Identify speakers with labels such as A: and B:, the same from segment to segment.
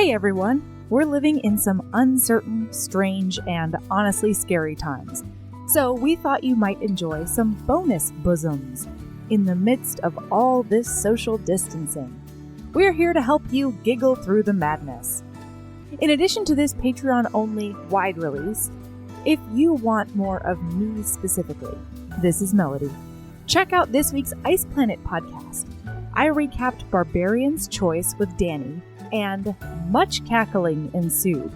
A: Hey everyone! We're living in some uncertain, strange, and honestly scary times. So we thought you might enjoy some bonus bosoms in the midst of all this social distancing. We're here to help you giggle through the madness. In addition to this Patreon-only wide release, if you want more of me specifically, this is Melody. Check out this week's Ice Planet podcast. I recapped Barbarian's Choice with Danny, and much cackling ensued.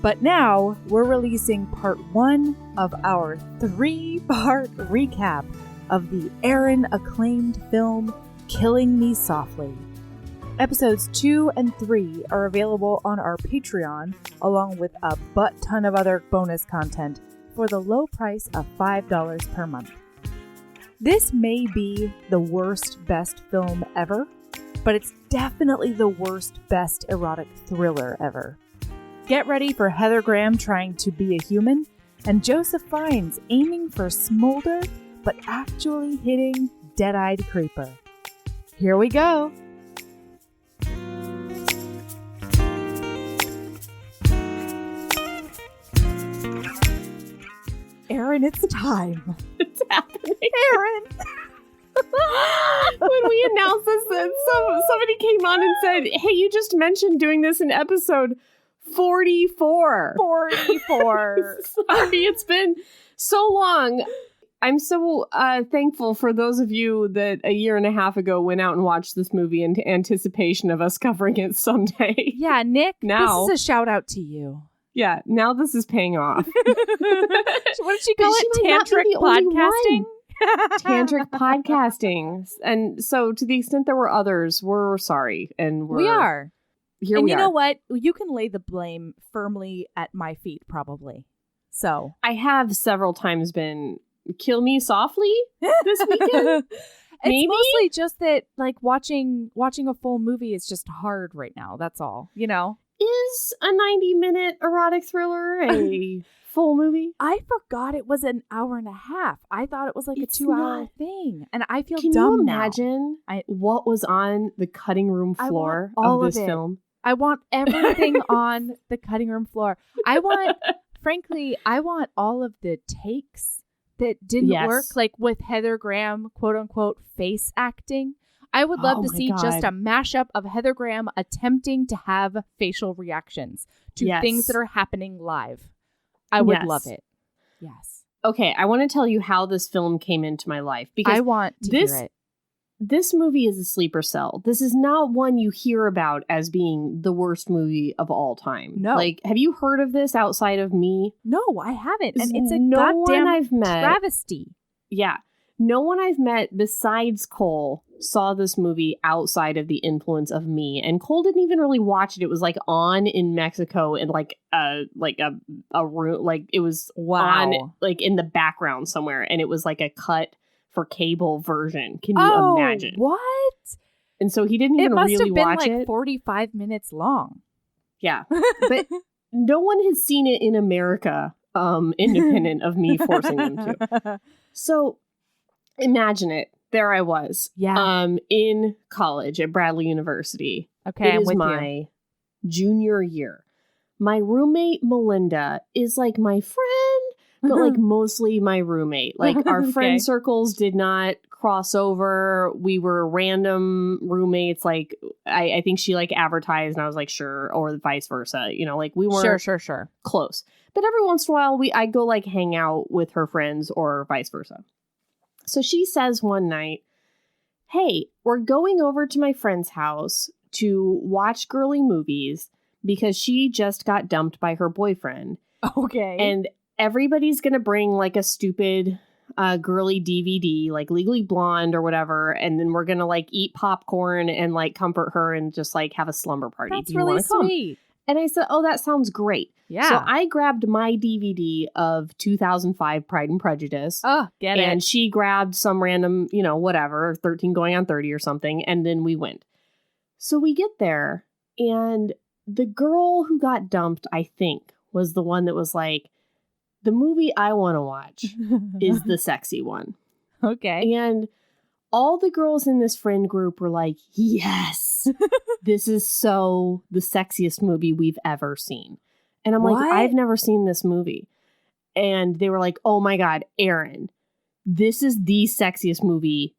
A: But now, we're releasing part 1 of our 3-part recap of the Aaron-acclaimed film Killing Me Softly. Episodes 2 and 3 are available on our Patreon, along with a butt-ton of other bonus content for the low price of $5 per month. This may be the worst best film ever, but it's definitely the worst best erotic thriller ever. Get ready for Heather Graham trying to be a human, and Joseph Fiennes aiming for smolder, but actually hitting dead-eyed creeper. Here we go! Aaron, it's time.
B: It's happening.
A: Aaron!
B: When we announced this, somebody came on and said, hey, you just mentioned doing this in episode 44.
A: 44.
B: Sorry, it's been so long. I'm so thankful for those of you that a year and a half ago went out and watched this movie in anticipation of us covering it someday.
A: Yeah, Nick,
B: now,
A: this is a shout out to you.
B: Yeah, now this is paying off.
A: What did she call it? Tantric podcasting?
B: Tantric podcasting. And so to the extent there were others, we're sorry. And
A: we are.
B: Here
A: and
B: we are.
A: You know what? You can lay the blame firmly at my feet, probably. So
B: I have several times been kill me softly this weekend.
A: It's mostly just that like watching a full movie is just hard right now. That's all. You know?
B: Is a 90-minute erotic thriller a full movie?
A: I forgot it was an hour and a half. I thought it was like
B: it's
A: a 2-hour thing. And I feel dumb now.
B: Can you imagine what was on the cutting room floor of this film?
A: I want everything on the cutting room floor. I want all of the takes that didn't work, like with Heather Graham, quote unquote, face acting. I would love to see just a mashup of Heather Graham attempting to have facial reactions to things that are happening live. I would love it. Yes.
B: Okay, I want to tell you how this film came into my life, because
A: I want to hear it.
B: This movie is a sleeper cell. This is not one you hear about as being the worst movie of all time.
A: No.
B: Like, have you heard of this outside of me?
A: No, I haven't. And it's a
B: no
A: goddamn
B: one I've met,
A: travesty.
B: Yeah. No one I've met besides Cole saw this movie outside of the influence of me. And Cole didn't even really watch it. It was like on in Mexico in like a room, like it was on like in the background somewhere. And it was like a cut for cable version. Can you imagine?
A: What?
B: And so he didn't even really watch it.
A: It must have been like 45 minutes long.
B: Yeah. But no one has seen it in America, independent of me forcing them to. So imagine it. There I was.
A: Yeah.
B: In college at Bradley University.
A: Okay,
B: it is my junior year. My roommate Melinda is like my friend, but like mostly my roommate. Like our friend circles did not cross over. We were random roommates. Like I think she like advertised and I was like, sure, or vice versa. You know, like we weren't
A: sure
B: close. But every once in a while I go like hang out with her friends or vice versa. So she says one night, hey, we're going over to my friend's house to watch girly movies because she just got dumped by her boyfriend.
A: Okay.
B: And everybody's going to bring like a stupid girly DVD, like Legally Blonde or whatever. And then we're going to like eat popcorn and like comfort her and just like have a slumber party.
A: That's really sweet.
B: And I said, oh, that sounds great.
A: Yeah.
B: So I grabbed my DVD of 2005 Pride and Prejudice.
A: Oh, get it.
B: And she grabbed some random, you know, whatever, 13 going on 30 or something. And then we went. So we get there and the girl who got dumped, I think, was the one that was like, the movie I want to watch is the sexy one.
A: Okay.
B: And all the girls in this friend group were like, yes. yes, this is so the sexiest movie we've ever seen. And I'm
A: What?
B: like, I've never seen this movie. And they were like, oh my God, Aaron, this is the sexiest movie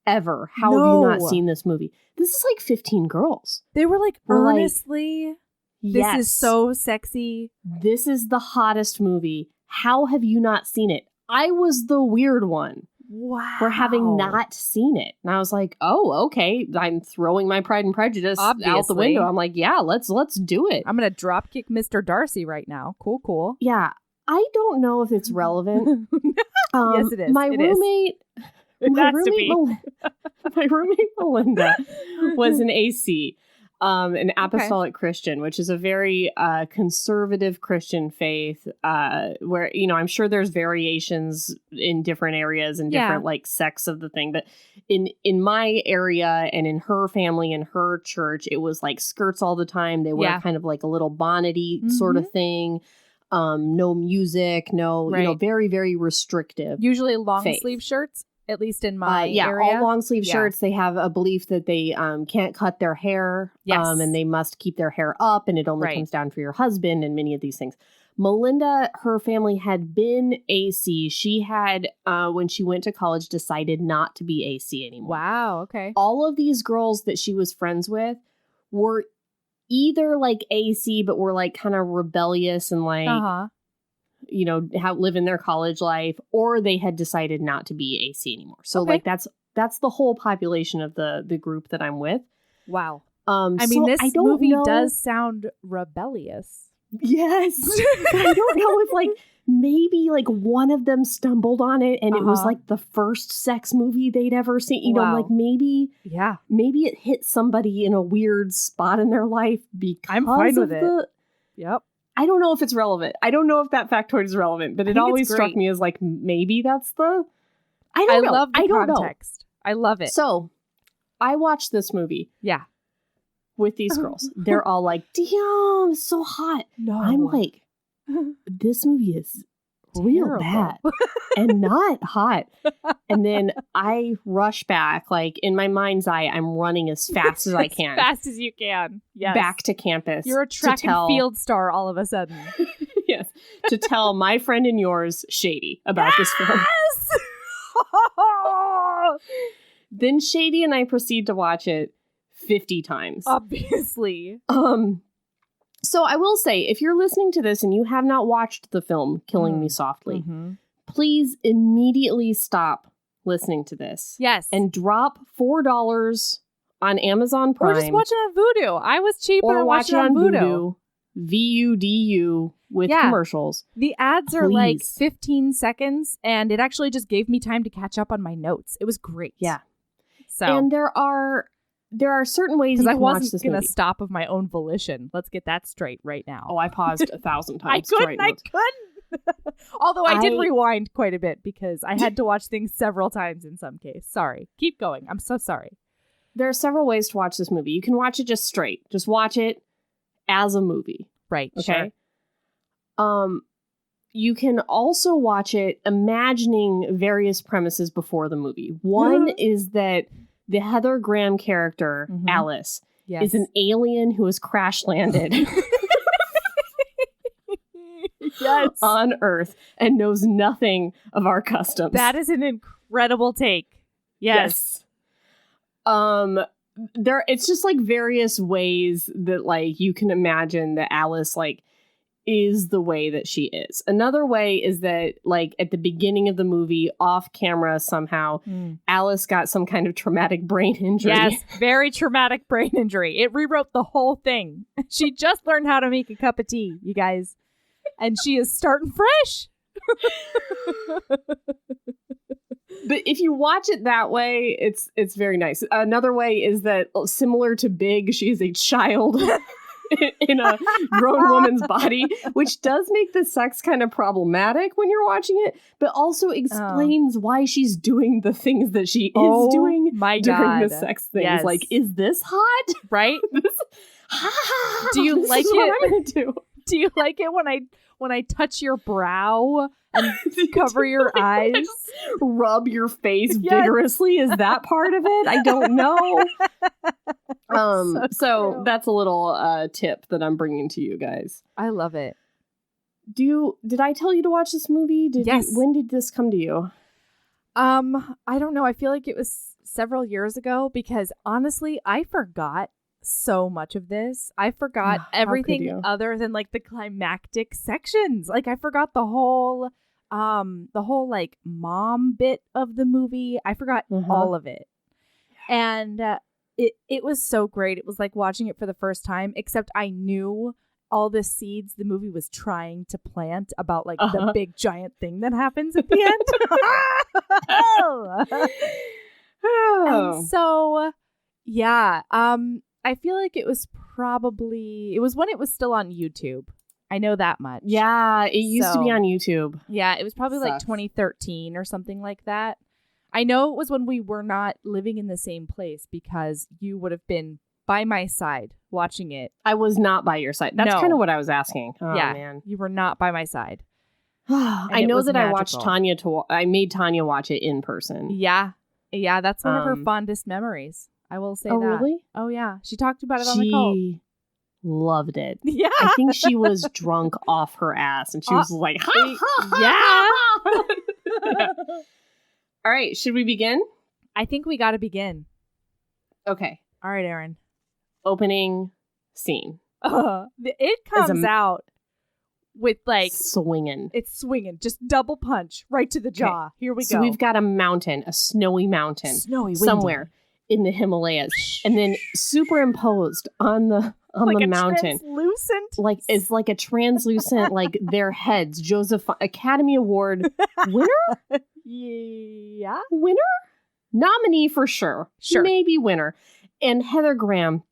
B: ever. How have you not seen this movie? This is like 15 girls.
A: They were like,
B: We're like,
A: earnestly,
B: yes,
A: this is so sexy.
B: this is the hottest movie. How have you not seen it? I was the weird one
A: Wow.
B: for having not seen it. And I was like, oh, okay. I'm throwing my Pride and Prejudice out the
A: Obviously.
B: window. I'm like, yeah, let's do it.
A: I'm going to dropkick Mr. Darcy right now. Cool.
B: Yeah. I don't know if it's relevant.
A: Yes, it is.
B: My
A: It is.
B: roommate,
A: It has to be.
B: my roommate Melinda was an AC, an apostolic Christian, which is a very conservative Christian faith. Where I'm sure there's variations in different areas and different like sects of the thing, but in my area and in her family and her church, it was like skirts all the time. They wear kind of like a little bonnety sort of thing. No music, no, very, very restrictive.
A: Usually long
B: faith.
A: sleeve shirts, at least in my area.
B: All long sleeve shirts. They have a belief that they can't cut their hair, and they must keep their hair up, and it only comes down for your husband, and many of these things. Melinda, her family had been AC. She had, when she went to college, decided not to be AC anymore.
A: Wow, okay.
B: All of these girls that she was friends with were either like AC, but were like kind of rebellious and like, live in their college life, or they had decided not to be AC anymore. So like that's the whole population of the group that I'm with.
A: Wow.
B: I
A: mean, this movie
B: know.
A: does sound rebellious.
B: Yes. I don't know if like maybe like one of them stumbled on it and it was like the first sex movie they'd ever seen. You know, like maybe it hit somebody in a weird spot in their life because
A: I'm fine with
B: it.
A: Yep.
B: I don't know if it's relevant. I don't know if that factoid is relevant, but it always struck me as like maybe that's the. I don't know.
A: Love the
B: context.
A: I love it.
B: So I watched this movie.
A: Yeah.
B: With these girls. They're all like, damn, it's so hot.
A: No.
B: I'm like, this movie is real bad and not hot. And then I rush back, like in my mind's eye, I'm running as fast as I can.
A: As fast as you can. Yes.
B: Back to campus.
A: You're a track and field star all of a sudden.
B: Yes. To tell my friend and yours, Shady, about this film. Then Shady and I proceed to watch it 50 times.
A: Obviously.
B: So I will say, if you're listening to this and you have not watched the film Killing Me Softly, please immediately stop listening to this.
A: Yes.
B: And drop $4 on Amazon Prime.
A: Or just watch it on Vudu. I was cheap and I watched it on Vudu.
B: VUDU with commercials.
A: The ads are like 15 seconds and it actually just gave me time to catch up on my notes. It was great.
B: Yeah.
A: So.
B: And there are certain ways you can watch this movie.
A: I wasn't going to stop of my own volition. Let's get that straight right now.
B: Oh, I paused 1,000 times.
A: I couldn't. Although I did rewind quite a bit because I had to watch things several times in some case. Sorry. Keep going. I'm so sorry.
B: There are several ways to watch this movie. You can watch it just straight. Just watch it as a movie.
A: Right.
B: Okay. Sure. You can also watch it imagining various premises before the movie. One is that the Heather Graham character, Alice, is an alien who has crash landed on Earth and knows nothing of our customs.
A: That is an incredible take. Yes.
B: It's just like various ways that like you can imagine that Alice like is the way that she is. Another way is that like at the beginning of the movie, off camera somehow, Alice got some kind of traumatic brain injury.
A: Yes, very traumatic brain injury. It rewrote the whole thing. She just learned how to make a cup of tea, you guys. And she is starting fresh.
B: But if you watch it that way, it's very nice. Another way is that similar to Big, she is a child in a grown woman's body, which does make the sex kind of problematic when you're watching it, but also explains why she's doing the things that she is doing during the sex things.
A: Yes.
B: Like, is this hot?
A: Right?
B: Do
A: you like it?
B: What I'm gonna do.
A: Do you like it when I touch your brow and cover your eyes?
B: Rub your face vigorously? Is that part of it? I don't know. So that's a little tip that I'm bringing to you guys.
A: I love it.
B: Did I tell you to watch this movie?
A: Yes.
B: When did this come to you?
A: I don't know. I feel like it was several years ago because honestly, I forgot so much of this. I forgot everything other than like the climactic sections. Like I forgot the whole like mom bit of the movie. I forgot all of it. And it was so great. It was like watching it for the first time, except I knew all the seeds the movie was trying to plant about like the big giant thing that happens at the end. And so yeah, I feel like it was when it was still on YouTube. I know that much.
B: Yeah, it used to be on YouTube.
A: Yeah, it was probably like 2013 or something like that. I know it was when we were not living in the same place because you would have been by my side watching it.
B: I was not by your side. That's kind of what I was asking. Oh,
A: yeah,
B: man.
A: You were not by my side.
B: I know that magical. I watched Tanya I made Tanya watch it in person.
A: Yeah. Yeah, that's one of her fondest memories. I will say that.
B: Oh, really?
A: Oh, yeah. She talked about it on the call.
B: She loved it.
A: Yeah.
B: I think she was drunk off her ass and she was like,
A: yeah.
B: Yeah. All right. Should we begin?
A: I think we got to begin.
B: Okay.
A: All right, Aaron.
B: Opening scene.
A: It comes out with like
B: swinging.
A: It's swinging. Just double punch right to the jaw. Here we go.
B: So we've got a mountain, a snowy mountain. Somewhere in the Himalayas. And then superimposed on the mountain.
A: Translucent?
B: Like it's like a translucent, like their heads. Joseph Academy Award winner?
A: Yeah.
B: Winner? Nominee for sure. Maybe winner. And Heather Graham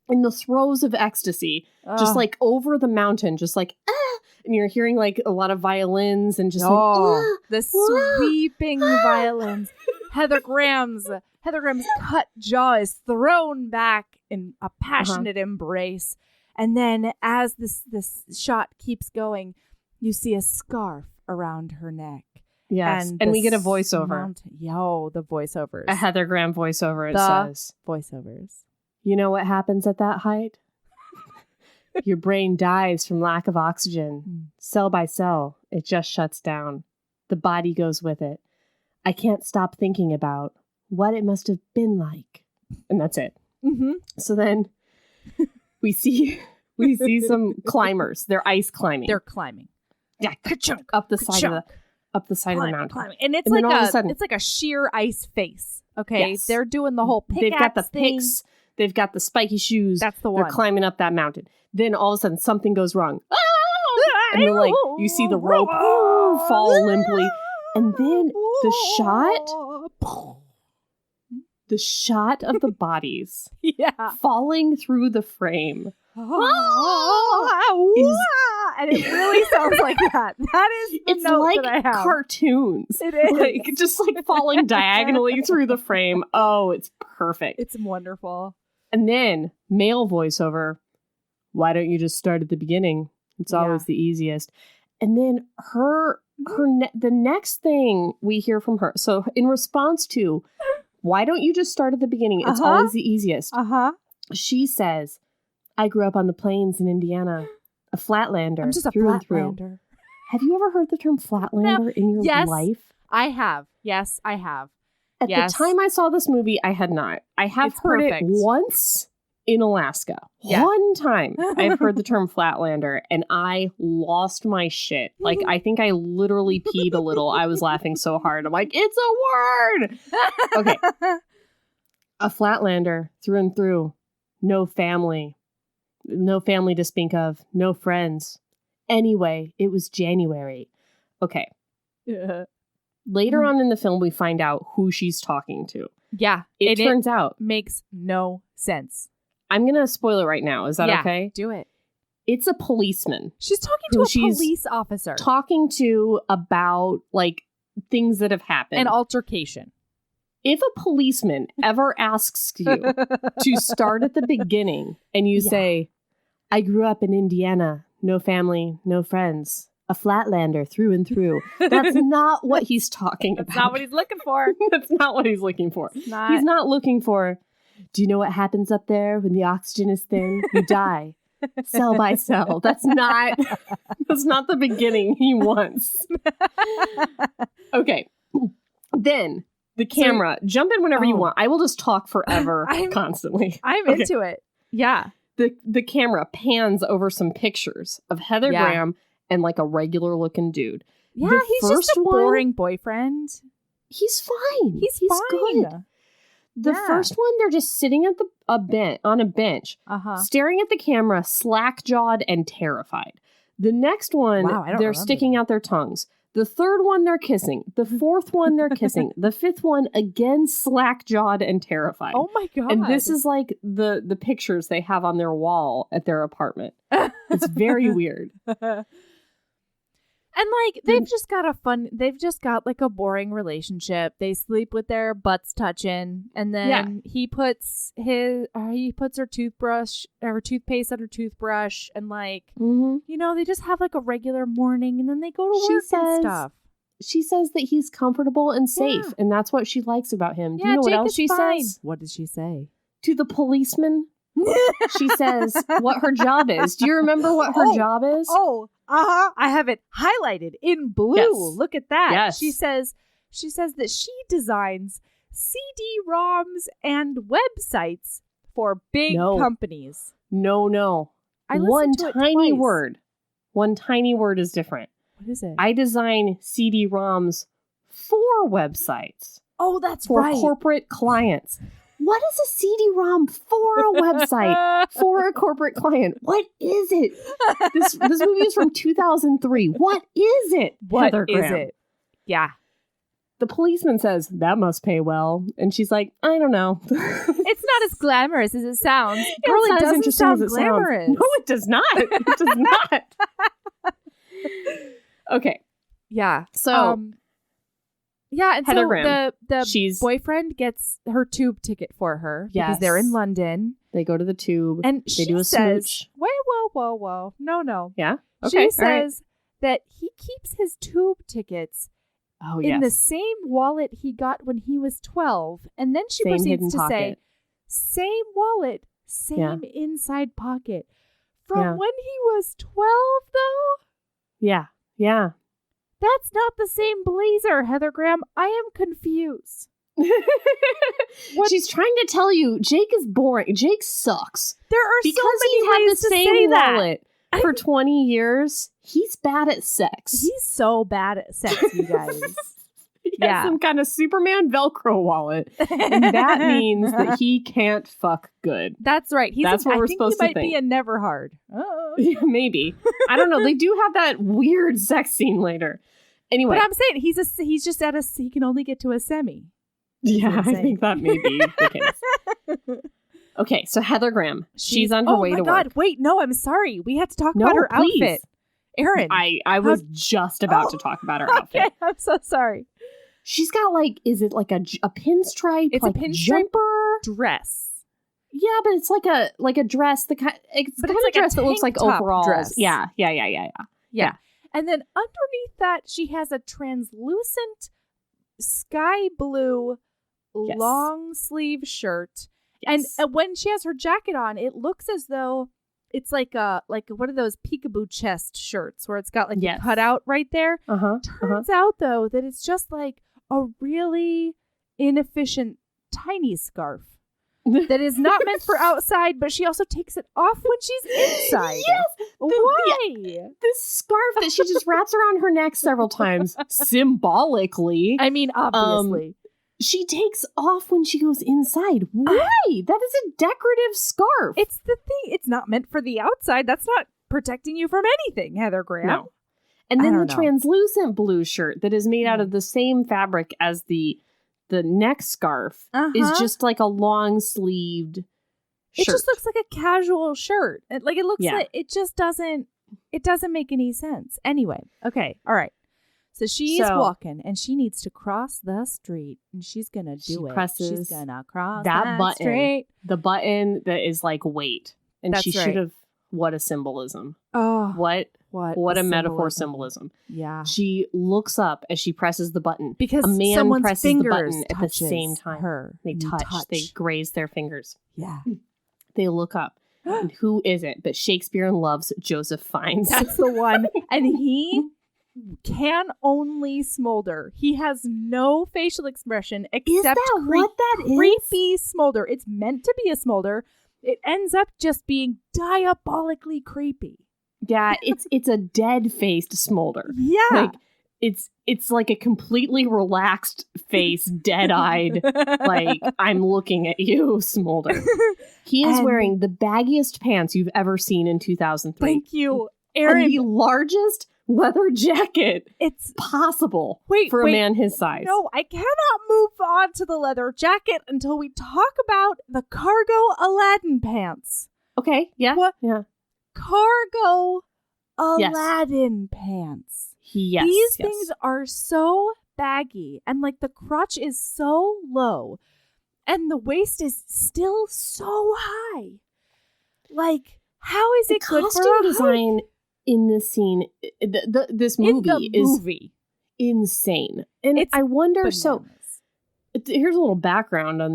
B: in the throes of ecstasy, just like over the mountain, just like, and you're hearing like a lot of violins and just
A: the sweeping violins. Heather Graham's cut jaw is thrown back in a passionate embrace. And then as this shot keeps going, you see a scarf around her neck.
B: Yes, and we get a voiceover.
A: The voiceovers.
B: A Heather Graham voiceover, it says.
A: Voiceovers.
B: You know what happens at that height? Your brain dies from lack of oxygen. Cell by cell, it just shuts down. The body goes with it. I can't stop thinking about what it must have been like. And that's it.
A: Mm-hmm.
B: So then we see some climbers. They're ice climbing.
A: They're climbing. Yeah, ka-chunk,
B: up the side of the mountain.
A: Climbing. And it's like a sheer ice face. Okay.
B: Yes.
A: They're doing the whole pickaxe.
B: They've got the
A: thing.
B: picks. They've got the spiky shoes.
A: That's the one.
B: They're climbing up that mountain. Then all of a sudden something goes wrong. And then like you see the rope fall limply. And then the shot of the bodies falling through the frame.
A: And it really sounds like that. That is
B: it's like cartoons.
A: It is.
B: Like just like falling diagonally through the frame. Oh, it's perfect.
A: It's wonderful.
B: And then male voiceover. Why don't you just start at the beginning? It's always the easiest. And then the next thing we hear from her. So in response to, why don't you just start at the beginning? It's always the easiest. She says, I grew up on the plains in Indiana, a flatlander.
A: I'm just a
B: through
A: flatlander.
B: And through. Have you ever heard the term flatlander in your life?
A: I have. Yes, I have.
B: At the time I saw this movie, I had not. I have heard it once in Alaska. Yeah. One time I've heard the term flatlander and I lost my shit. Like, I think I literally peed a little. I was laughing so hard. I'm like, it's a word. Okay. A flatlander through and through. No family to speak of. No friends. Anyway, it was January. Okay.
A: Yeah.
B: Later on in the film, we find out who she's talking to.
A: Yeah.
B: It turns out.
A: Makes no sense.
B: I'm going to spoil it right now. Is that okay?
A: Do it.
B: It's a policeman.
A: She's talking to a police officer.
B: Talking to about, like, things that have happened.
A: An altercation.
B: If a policeman ever asks you to start at the beginning and you say, I grew up in Indiana, no family, no friends. A flatlander through and through. That's not what he's talking about.
A: That's not what he's looking for.
B: That's not what he's looking for.
A: It's not.
B: He's not looking for, do you know what happens up there when the oxygen is thin? You die. Cell by cell. That's not the beginning he wants. Okay. Then the camera. Jump in whenever you want. I will just talk forever, constantly.
A: I'm into it. Yeah.
B: The camera pans over some pictures of Heather Graham and like a regular looking dude.
A: Yeah, he's just a boring boyfriend.
B: He's fine.
A: He's
B: fine.
A: Good.
B: The first one, they're just sitting at on a bench, staring at the camera, slack-jawed and terrified. The next one, they're sticking out their tongues. The third one, they're kissing. The fourth one, they're kissing. The fifth one, again, slack-jawed and terrified.
A: Oh my God.
B: And this is like the pictures they have on their wall at their apartment. It's very weird.
A: And like they've just got like a boring relationship. They sleep with their butts touching, and then he puts her toothbrush or toothpaste on her toothbrush, and like they just have like a regular morning, and then they go to work and stuff.
B: She says that he's comfortable and safe, and that's what she likes about him. Do you know what else she says?
A: What does she say?
B: To the policeman, she says what her job is. Do you remember what her job is?
A: I have it highlighted in blue.
B: Yes.
A: Look at that.
B: Yes.
A: She says that she designs CD-ROMs and websites for big companies.
B: No. One tiny word is different.
A: What is it?
B: I design CD-ROMs for websites.
A: Oh, that's
B: for
A: right.
B: corporate clients. What is a CD-ROM for a website for a corporate client? What is it? This movie is from 2003. What is it?
A: What is it? Yeah.
B: The policeman says, that must pay well. And she's like, I don't know.
A: It's not as glamorous as it sounds. Girl, it doesn't sound glamorous.
B: No, it does not. It does not. Okay.
A: Yeah.
B: So...
A: and
B: Heather
A: so
B: Graham,
A: the boyfriend gets her tube ticket for her because they're in London.
B: They go to the tube.
A: And
B: they do a smooch.
A: Whoa. No.
B: Yeah? Okay.
A: She says that he keeps his tube tickets in the same wallet he got when he was 12. And then she proceeds to say, same wallet, same inside pocket. From when he was 12, though?
B: Yeah.
A: That's not the same blazer, Heather Graham. I am confused.
B: She's trying to tell you, Jake is boring. Jake sucks.
A: There are
B: because
A: so many
B: he's had
A: ways
B: the
A: to
B: same
A: say that.
B: wallet for 20 years. He's bad at sex.
A: He's so bad at sex, you guys.
B: He has some kind of Superman Velcro wallet. And that means that he can't fuck good.
A: That's right.
B: That's what we're supposed to think.
A: He might be a never hard.
B: Yeah, maybe. I don't know. They do have that weird sex scene later. Anyway.
A: But I'm saying he's just he can only get to a semi.
B: Yeah, I think that may be the case. Okay, so Heather Graham, she's on her way to work. Oh my God,
A: wait, no, I'm sorry. We had to talk about her outfit. Aaron.
B: I was just about to talk about her outfit.
A: Okay, I'm so sorry.
B: She's got is it like a pinstripe?
A: It's a pinstripe
B: jumper
A: dress.
B: Yeah, but it's like a dress. It's kind of dress that looks like overalls. Dress. Yeah.
A: And then underneath that, she has a translucent sky blue long sleeve shirt. Yes. And when she has her jacket on, it looks as though it's like one of those peekaboo chest shirts where it's got like a cutout right there. Turns out though that it's just like a really inefficient tiny scarf that is not meant for outside, but she also takes it off when she's inside.
B: Yes.
A: Why?
B: This scarf that she just wraps around her neck several times, symbolically.
A: I mean, obviously.
B: She takes off when she goes inside. Why? That is a decorative scarf.
A: It's the thing. It's not meant for the outside. That's not protecting you from anything, Heather Graham.
B: No. And then the translucent blue shirt that is made out of the same fabric as the neck scarf is just like a long sleeved shirt.
A: It just looks like a casual shirt. It looks like it just doesn't make any sense. Anyway, okay, all right. So she's walking and she needs to cross the street and she's gonna do it. She's gonna cross that button. Street.
B: The button that is like wait. And she should have what a symbolism.
A: Oh,
B: What a metaphor symbolism.
A: Yeah.
B: She looks up as she presses the button.
A: Because
B: a man
A: someone's
B: presses the
A: fingers
B: button at the same time.
A: Her.
B: They touch. They graze their fingers.
A: Yeah.
B: They look up. And who is it but Shakespeare in Love's Joseph Fiennes?
A: That's the one. And he can only smolder. He has no facial expression except
B: is that what that is?
A: Creepy smolder. It's meant to be a smolder. It ends up just being diabolically creepy.
B: Yeah, it's a dead-faced smolder.
A: Yeah.
B: Like it's like a completely relaxed face, dead-eyed, like I'm looking at you smolder. He is wearing the baggiest pants you've ever seen in 2003.
A: Thank you, Aaron.
B: And the largest leather jacket it's possible for a man his size.
A: No, I cannot move on to the leather jacket until we talk about the cargo Aladdin pants.
B: Okay, yeah.
A: What?
B: Yeah.
A: Cargo Aladdin pants.
B: Yes.
A: These things are so baggy and like the crotch is so low and the waist is still so high. Like, how is it good for
B: costume design in this scene? This movie is insane. And I wonder, bananas. So here's a little background on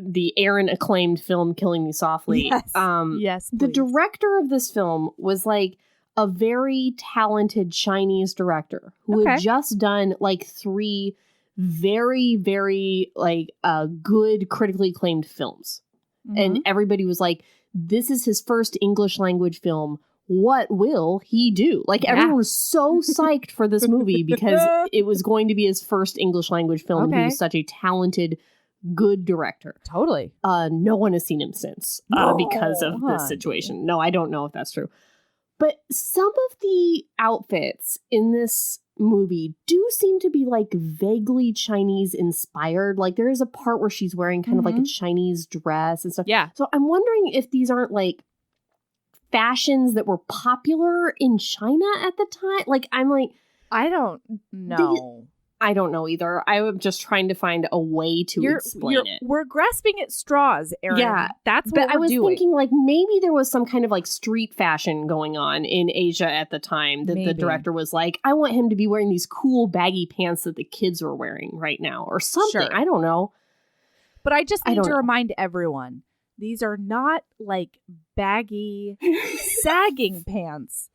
B: the Aaron acclaimed film Killing Me Softly.
A: Yes,
B: the director of this film was like a very talented Chinese director who had just done like 3 very, very like good critically acclaimed films. Mm-hmm. And everybody was like, this is his first English language film. What will he do? Like everyone was so psyched for this movie because it was going to be his first English language film. He was such a talented, good director.
A: Totally.
B: No one has seen him since because of this situation. No, I don't know if that's true. But some of the outfits in this movie do seem to be like vaguely Chinese inspired. Like there is a part where she's wearing kind of like a Chinese dress and stuff.
A: Yeah.
B: So I'm wondering if these aren't like fashions that were popular in China at the time. Like I'm like,
A: I don't know.
B: I don't know either. I'm just trying to find a way to explain it.
A: We're grasping at straws, Erin. Yeah, that's what
B: I was thinking like maybe there was some kind of like street fashion going on in Asia at the time that the director was like, I want him to be wearing these cool baggy pants that the kids are wearing right now or something. Sure. I don't know.
A: But I just need to remind everyone, these are not like baggy, sagging pants.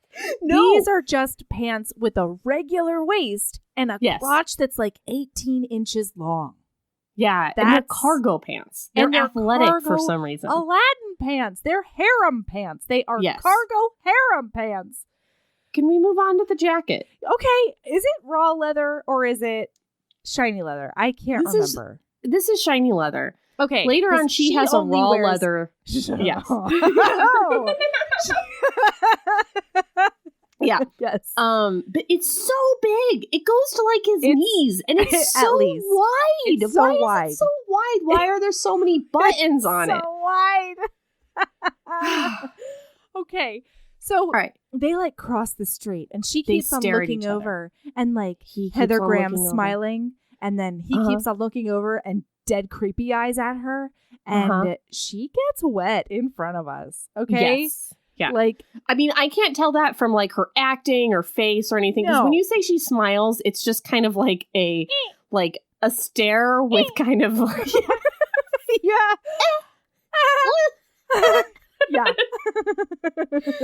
A: No. These are just pants with a regular waist and a crotch that's like 18 inches long.
B: Yeah, and they're cargo pants. They're athletic for some reason.
A: Aladdin pants. They're harem pants. They are cargo harem pants.
B: Can we move on to the jacket?
A: Okay. Is it raw leather or is it shiny leather? I can't remember.
B: This is shiny leather.
A: Okay.
B: Later on, she has a raw leather. Yes. Yeah.
A: Yes.
B: But it's so big. It goes to like his knees, and it's so wide.
A: It's so wide.
B: Is it so wide? Why are there so many buttons on it?
A: So wide. Okay. So they like cross the street, and she keeps on looking over, and like Heather Graham's smiling, and then he keeps on looking over and dead creepy eyes at her, and she gets wet in front of us. Okay.
B: Yes. Yeah.
A: Like,
B: I mean, I can't tell that from like her acting or face or anything. Because when you say she smiles, it's just kind of like a stare with kind of like,
A: yeah. Yeah.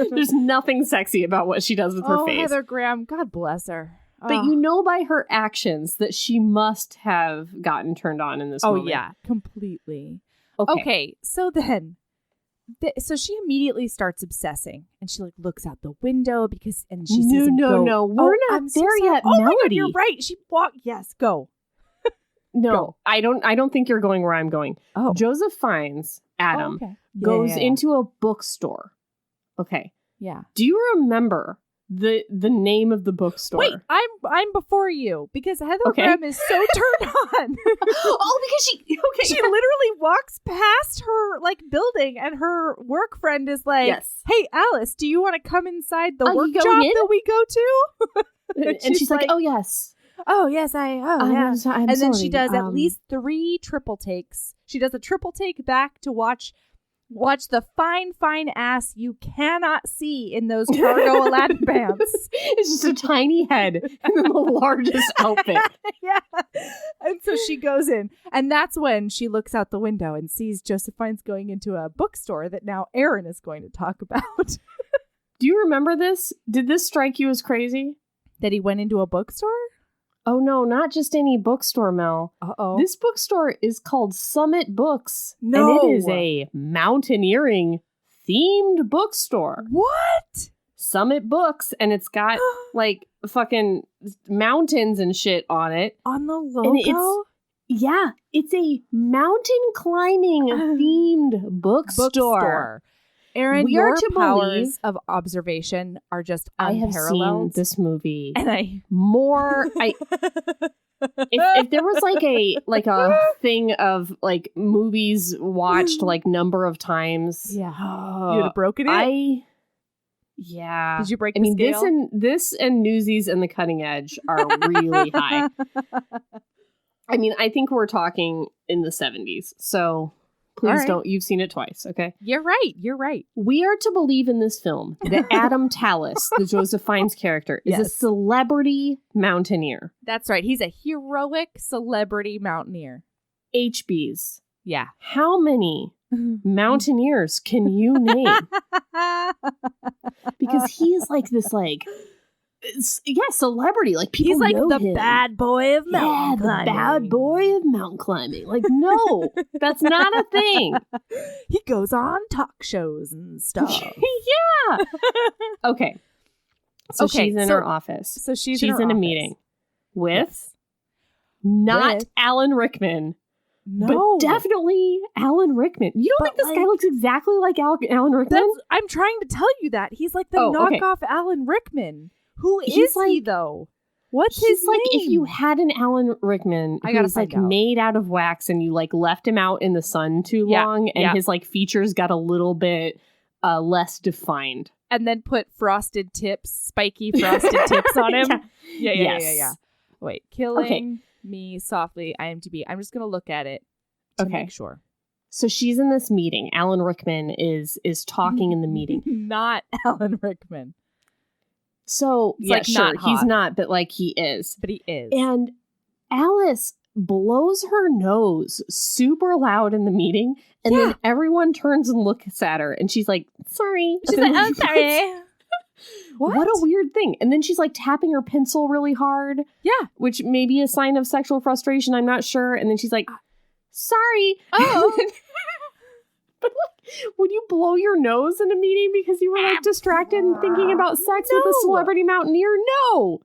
B: There's nothing sexy about what she does with her face.
A: Heather Graham, God bless her.
B: But you know by her actions that she must have gotten turned on in this movie.
A: Oh, yeah. Completely. Okay. So then, so she immediately starts obsessing. And she like looks out the window because, and she sees him go.
B: No. We're not there yet,
A: Melody.
B: My
A: God, you're right. She walked. Yes, go.
B: No,
A: go.
B: I don't think you're going where I'm going.
A: Oh.
B: Joseph Fiennes, Adam, goes into a bookstore. Okay.
A: Yeah.
B: Do you remember the name of the bookstore?
A: Wait, I'm before you because Heather Graham is so turned on.
B: Because
A: she literally walks past her like building, and her work friend is like, "Hey, Alice, do you want to come inside the work job that we go to?"
B: and she's like, "Oh yes."
A: Oh yes, I'm
B: and
A: then she does at least 3 triple takes. She does a triple take back to watch Watch the fine ass you cannot see in those cargo Aladdin pants.
B: It's just a tiny head and then the largest outfit.
A: Yeah. And so she goes in, and that's when she looks out the window and sees Josephine's going into a bookstore that now Aaron is going to talk about.
B: Do you remember this? Did this strike you as crazy?
A: That he went into a bookstore?
B: Oh, no, not just any bookstore, Mel.
A: Uh-oh.
B: This bookstore is called Summit Books.
A: No.
B: And it is a mountaineering themed bookstore.
A: What?
B: Summit Books. And it's got like fucking mountains and shit on it.
A: On the logo?
B: And it's a mountain climbing themed bookstore.
A: Aaron,
B: We are
A: your
B: to
A: powers
B: believe-
A: of observation are just
B: I have seen
A: unparalleled.
B: this movie
A: And I
B: if there was like a thing of like movies watched like number of times,
A: you would have broken it. Did you break the scale?
B: this and Newsies and The Cutting Edge are really high. I mean, I think we're talking in the 70s. So please don't. You've seen it twice, okay?
A: You're right.
B: We are to believe in this film that Adam Tallis, the Josephine's character, is a celebrity mountaineer.
A: That's right. He's a heroic celebrity mountaineer.
B: HBs.
A: Yeah.
B: How many mountaineers can you name? Because he's like this, like, celebrity. Like, people
A: he's like
B: know
A: the
B: him.
A: bad boy of mountain climbing.
B: The bad boy of mountain climbing. Like, no, that's not a thing.
A: He goes on talk shows and stuff.
B: Yeah. Okay. So she's in her office.
A: So she's
B: in a
A: office.
B: meeting with not Alan Rickman.
A: No.
B: But definitely Alan Rickman. You don't think this guy looks exactly like Alan Rickman?
A: I'm trying to tell you that. He's like the knockoff Alan Rickman. Who is he, though? What's his name?
B: If you had an Alan Rickman who was like made out of wax and you like left him out in the sun too long and his like features got a little bit less defined.
A: And then put spiky frosted tips on him. Yeah. Wait, killing me softly, IMDb. I'm just going to look at it to make sure.
B: So she's in this meeting. Alan Rickman is talking in the meeting.
A: Not Alan Rickman.
B: So,
A: it's sure,
B: he's not, but like he is.
A: But he is.
B: And Alice blows her nose super loud in the meeting, and then everyone turns and looks at her, and she's like, sorry.
A: She's like, oh, sorry.
B: What a weird thing. And then she's like tapping her pencil really hard.
A: Yeah.
B: Which may be a sign of sexual frustration, I'm not sure. And then she's like, sorry.
A: Oh.
B: But like, would you blow your nose in a meeting because you were like distracted and thinking about sex with a celebrity mountaineer? No.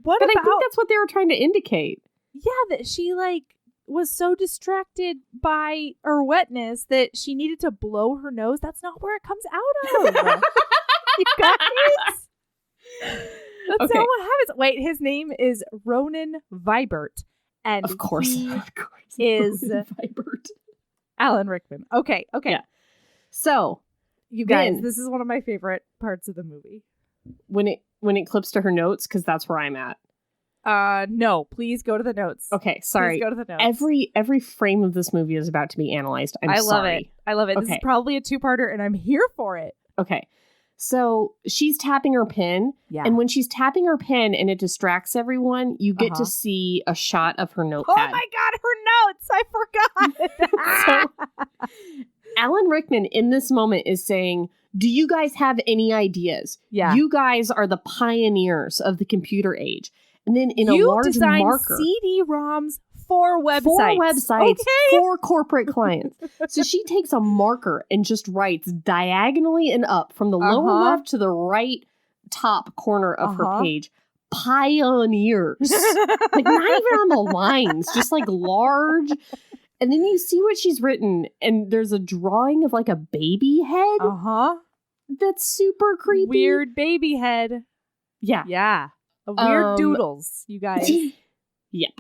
A: But
B: I think that's what they were trying to indicate. Yeah,
A: that she like was so distracted by her wetness that she needed to blow her nose. That's not where it comes out of. You guys. That's not what happens. Wait, his name is Ronan Vibert. And
B: of course
A: is
B: Vibert.
A: Alan Rickman. Okay.
B: Yeah. So,
A: you guys, this is one of my favorite parts of the movie.
B: When it clips to her notes, because that's where I'm at.
A: No, please go to the notes.
B: Okay, sorry.
A: Please go to the notes.
B: Every frame of this movie is about to be analyzed. I
A: love it.
B: Okay.
A: This is probably a two-parter, and I'm here for it.
B: Okay. So she's tapping her pen. Yeah. And when she's tapping her pen and it distracts everyone, you get to see a shot of her notepad.
A: Oh my God, her notes! I forgot.
B: So Alan Rickman in this moment is saying, do you guys have any ideas?
A: Yeah.
B: You guys are the pioneers of the computer age. And then in a large marker.
A: CD-ROMs for websites.
B: For corporate clients. So she takes a marker and just writes diagonally and up from the lower left to the right top corner of her page, pioneers. Like not even on the lines, just like large. And then you see what she's written, and there's a drawing of like a baby head. That's super creepy.
A: Weird baby head.
B: Yeah.
A: Weird doodles, you guys.
B: Yep.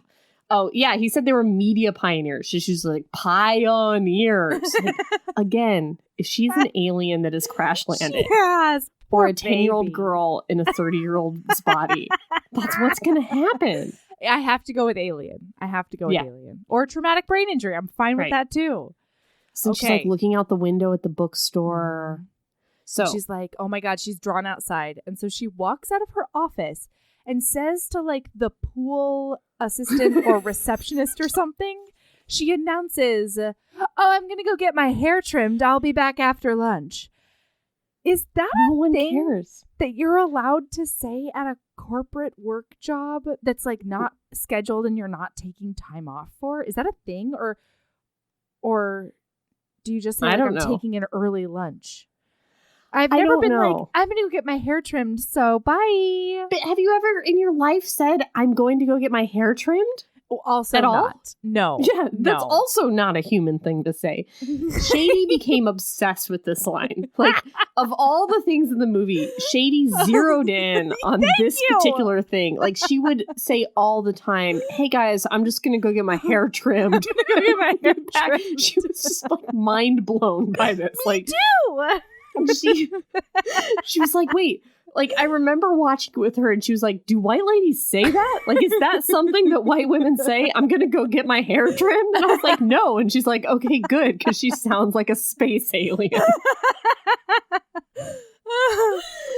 B: Oh, yeah. He said they were media pioneers. She's like, pioneers. Like, again, if she's an alien that has crash landed.
A: Yes.
B: Or a 10-year-old girl in a 30-year-old's body. That's what's going to happen.
A: I have to go with alien. Alien. Or traumatic brain injury. I'm fine with that too.
B: So she's like looking out the window at the bookstore. So
A: she's like, oh my God, she's drawn outside. And so she walks out of her office and says to like the pool assistant or receptionist or something, she announces, oh, I'm going to go get my hair trimmed. I'll be back after lunch. Is that
B: no one
A: thing
B: cares
A: that you're allowed to say at a corporate work job that's like not scheduled and you're not taking time off for? Is that a thing? Or do you just say, like, I'm taking an early lunch? I've never been like, I'm going to go get my hair trimmed, so bye.
B: But have you ever in your life said, I'm going to go get my hair trimmed?
A: Also
B: at
A: not.
B: All?
A: No.
B: Yeah, that's also not a human thing to say. Shady became obsessed with this line. Like, of all the things in the movie, Shady zeroed in on this particular thing. Like, she would say all the time, hey guys, I'm just going to go get my hair trimmed. I'm going to go get my hair trimmed. She was just like mind blown by this.
A: Me too!
B: She was like, wait. Like, I remember watching it with her and she was like, do white ladies say that? Like, is that something that white women say? I'm going to go get my hair trimmed? And I was like, no. And she's like, okay, good. Because she sounds like a space alien.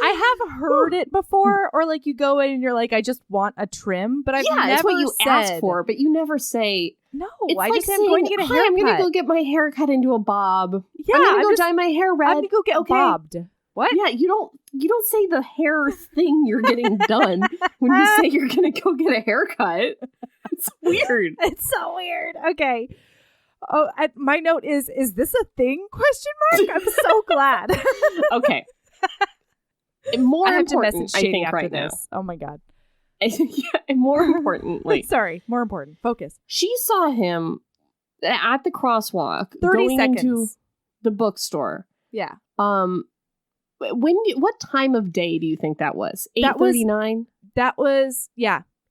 A: I have heard it before. Or like you go in and you're like, I just want a trim. But I've never
B: it's what you
A: said,
B: ask for. But you never say,
A: no,
B: it's
A: I
B: like
A: just say,
B: saying,
A: I'm going to get a haircut.
B: I'm going to go get my hair cut into a bob.
A: Yeah,
B: I'm going to go dye my hair red.
A: I'm going to go get bobbed. What?
B: Yeah, you don't say the hair thing you're getting done when you say you're going to go get a haircut. It's weird.
A: It's so weird. Okay. Oh, my note is this a thing? Question mark. I'm so glad.
B: Okay. More
A: I have
B: important,
A: to message Shady
B: I think,
A: after
B: right
A: this. Now. Oh my God.
B: Yeah, and more importantly.
A: Sorry, more important. Focus.
B: She saw him at the crosswalk
A: 30
B: going
A: seconds.
B: into the bookstore.
A: Yeah.
B: What time of day do you think that was? 8:39?
A: That was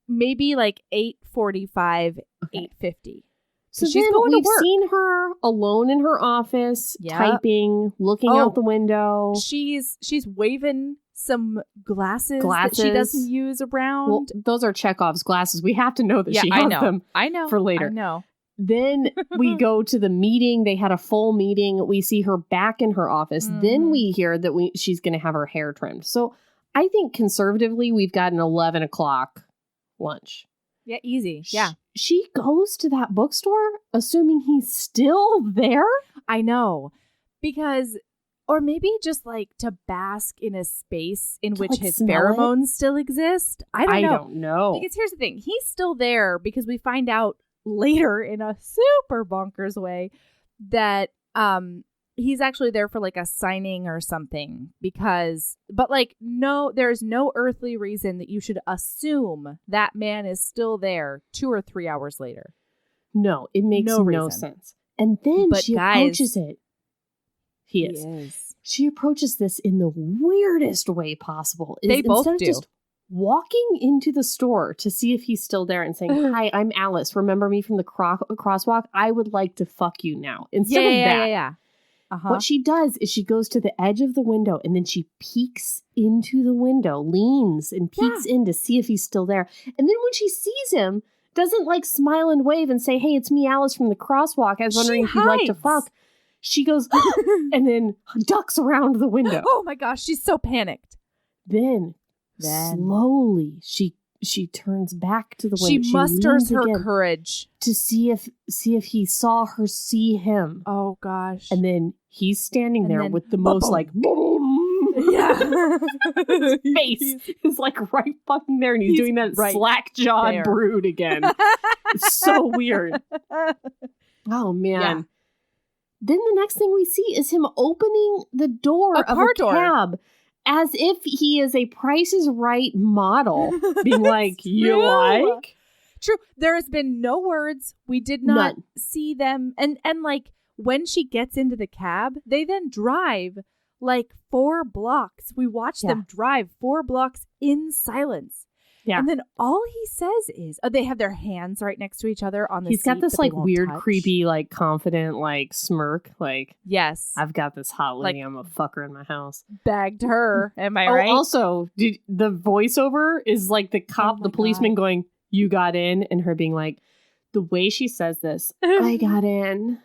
A: maybe like 8:45, 8:50.
B: So
A: she's
B: then
A: going to
B: we've
A: work.
B: seen her alone in her office, typing, looking out the window.
A: She's waving some glasses that she doesn't use around.
B: Well, those are Chekhov's glasses. We have to know that she has them.
A: I know.
B: For later.
A: I know.
B: Then we go to the meeting. They had a full meeting. We see her back in her office. Mm-hmm. Then we hear that she's going to have her hair trimmed. So I think conservatively, we've got an 11 o'clock lunch.
A: Yeah, easy. Yeah.
B: She goes to that bookstore, assuming he's still there?
A: I know. Because, or maybe just like to bask in a space in which his pheromones still exist. I don't know. Because here's the thing. He's still there because we find out later in a super bonkers way that he's actually there for like a signing or something but like there's no earthly reason that you should assume that man is still there 2 or 3 hours later.
B: No, it makes no sense. And then she approaches it. He is. She approaches this in the weirdest way possible.
A: They both do.
B: Just walking into the store to see if he's still there and saying, hi, I'm Alice. Remember me from the crosswalk? I would like to fuck you now. Instead of that.
A: Yeah.
B: What she does is she goes to the edge of the window and then she peeks into the window, leans and peeks in to see if he's still there. And then when she sees him, doesn't like smile and wave and say, hey, it's me, Alice from the crosswalk. I was wondering if you'd like to fuck. She goes and then ducks around the window.
A: Oh my gosh, she's so panicked.
B: Then slowly she turns back to the window.
A: She musters her courage
B: to see if he saw her see him.
A: Oh gosh.
B: And then he's standing there with the most like his face is like right fucking there, and he's doing that slack-jawed brood again. It's so weird. Oh man. Yeah. Then the next thing we see is him opening the door of a cab as if he is a Price is Right model, being like, you like?
A: True. There has been no words. We did not see them. And like when she gets into the cab, they then drive like 4 blocks. We watch them drive 4 blocks in silence. Yeah. And then all he says is, they have their hands right next to each other on the seat.
B: He's got this like weird, creepy, like confident, like smirk. Like,
A: yes,
B: I've got this hot lady. I'm a fucker in my house.
A: Bagged her. Am I right?
B: Also, the voiceover is like the cop, the policeman going, you got in, and her being like, the way she says this, I got in.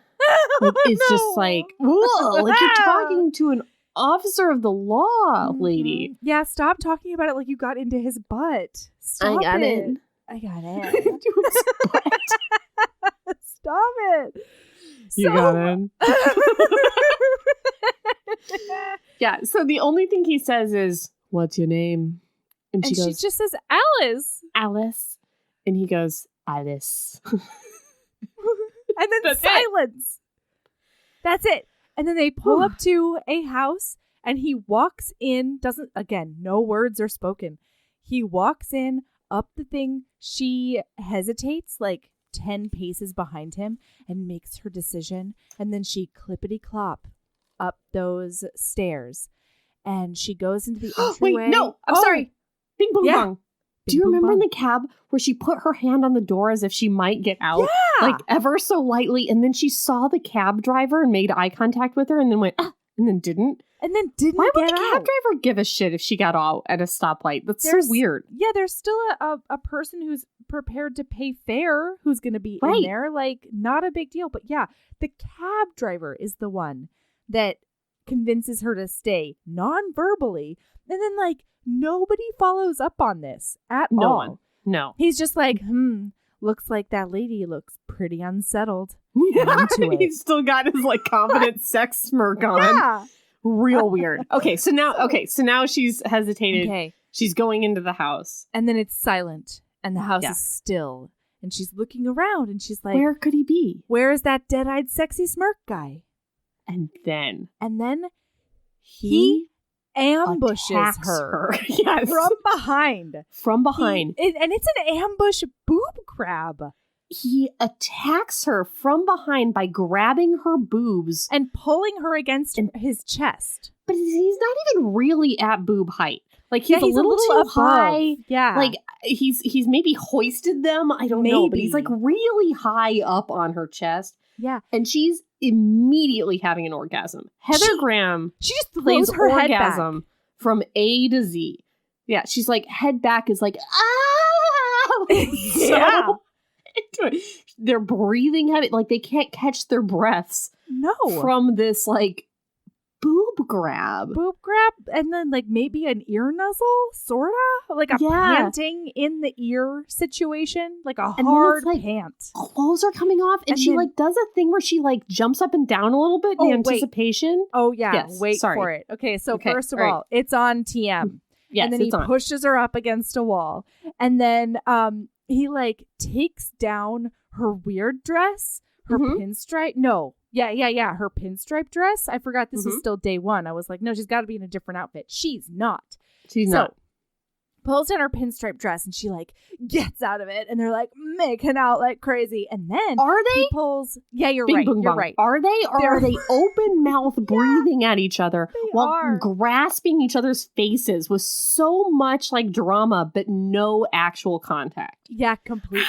B: Like, it's just like, whoa, like you're talking to an officer of the law, lady.
A: Yeah, stop talking about it like you got into his butt. Stop
B: I got
A: it.
B: in.
A: I got in. Stop it.
B: You got in. Yeah, so the only thing he says is, "What's your name?" And she goes,
A: she just says, Alice.
B: Alice. And he goes, Alice.
A: And then
B: That's
A: silence. That's it. And then they pull up to a house and he walks in, no words are spoken. He walks in, up the thing. She hesitates like 10 paces behind him and makes her decision. And then she clippity-clop up those stairs. And she goes into the entryway.
B: Wait, no, I'm sorry. Bing boom bong. Do you remember in the cab where she put her hand on the door as if she might get out?
A: Yeah.
B: Like ever so lightly. And then she saw the cab driver and made eye contact with her and then went, and then didn't.
A: And then didn't
B: Why would
A: get
B: the
A: out?
B: cab driver give a shit if she got out at a stoplight? That's so weird.
A: Yeah, there's still a person who's prepared to pay fare who's going to be in there. Like, not a big deal. But yeah, the cab driver is the one that convinces her to stay non-verbally. And then, like, nobody follows up on this at all.
B: No one. No.
A: He's just like, looks like that lady looks pretty unsettled.
B: Yeah, he's still got his, like, confident sex smirk on.
A: Yeah.
B: Real weird. Okay, so now she's hesitated.
A: Okay.
B: She's going into the house.
A: And then it's silent. And the house is still. And she's looking around and she's like,
B: where could he be?
A: Where is that dead-eyed sexy smirk guy?
B: And then
A: he ambushes her.
B: Yes.
A: From behind. And it's an ambush boob grab.
B: He attacks her from behind by grabbing her boobs
A: and pulling her against his chest.
B: But he's not even really at boob height. Like he's a little too
A: above.
B: high.
A: Yeah.
B: Like he's maybe hoisted them. I don't know. But he's like really high up on her chest.
A: Yeah.
B: And she's immediately having an orgasm. Heather Graham
A: she just
B: plays
A: throws her
B: orgasm
A: head back.
B: From A to Z. Yeah. She's like head back is like, ah!
A: Yeah.
B: They're breathing heavy. Like they can't catch their breaths.
A: No.
B: From this like boob grab.
A: And then like maybe an ear nuzzle, sorta? Like a panting in the ear situation. Like a hard pant.
B: Clothes are coming off and she like does a thing where she like jumps up and down a little bit in anticipation.
A: Oh yeah.
B: Yes,
A: wait for it. Okay, so first of all, it's on TM.
B: Yes,
A: and then he pushes her up against a wall. And then he like takes down her weird dress, her pinstripe. No. Yeah. Her pinstripe dress. I forgot this was still day one. I was like, no, she's got to be in a different outfit. She's not.
B: She's not.
A: Pulls down her pinstripe dress and she like gets out of it and they're like making out like crazy. And then he pulls. Yeah, you're right. You're right.
B: Are they? Or are they open mouth breathing at each other while grasping each other's faces with so much like drama, but no actual contact?
A: Yeah, completely.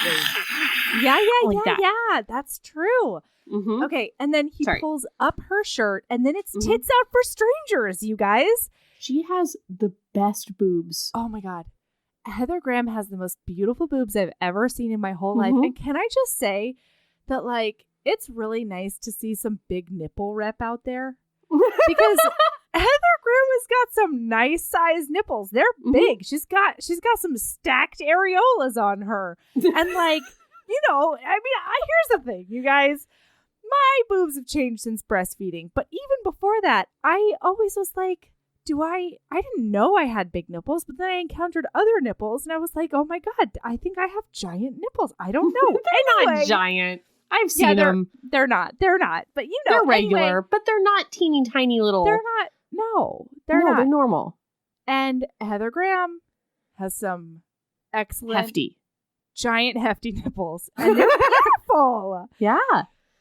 A: Yeah. That's true.
B: Mm-hmm.
A: Okay, and then he pulls up her shirt, and then it's tits out for strangers, you guys.
B: She has the best boobs.
A: Oh my God. Heather Graham has the most beautiful boobs I've ever seen in my whole life. And can I just say that, like, it's really nice to see some big nipple rep out there? Because Heather Graham has got some nice sized nipples. They're big. She's got some stacked areolas on her. And like, you know, I mean, here's the thing, you guys. My boobs have changed since breastfeeding. But even before that, I always was like, I didn't know I had big nipples, but then I encountered other nipples and I was like, oh my God, I think I have giant nipples. I don't know.
B: They're not giant. I've seen them.
A: They're not. But you know,
B: they're regular, but they're not teeny tiny little.
A: They're not. No, they're not.
B: They're normal.
A: And Heather Graham has some excellent, giant hefty nipples. And they're beautiful.
B: Yeah.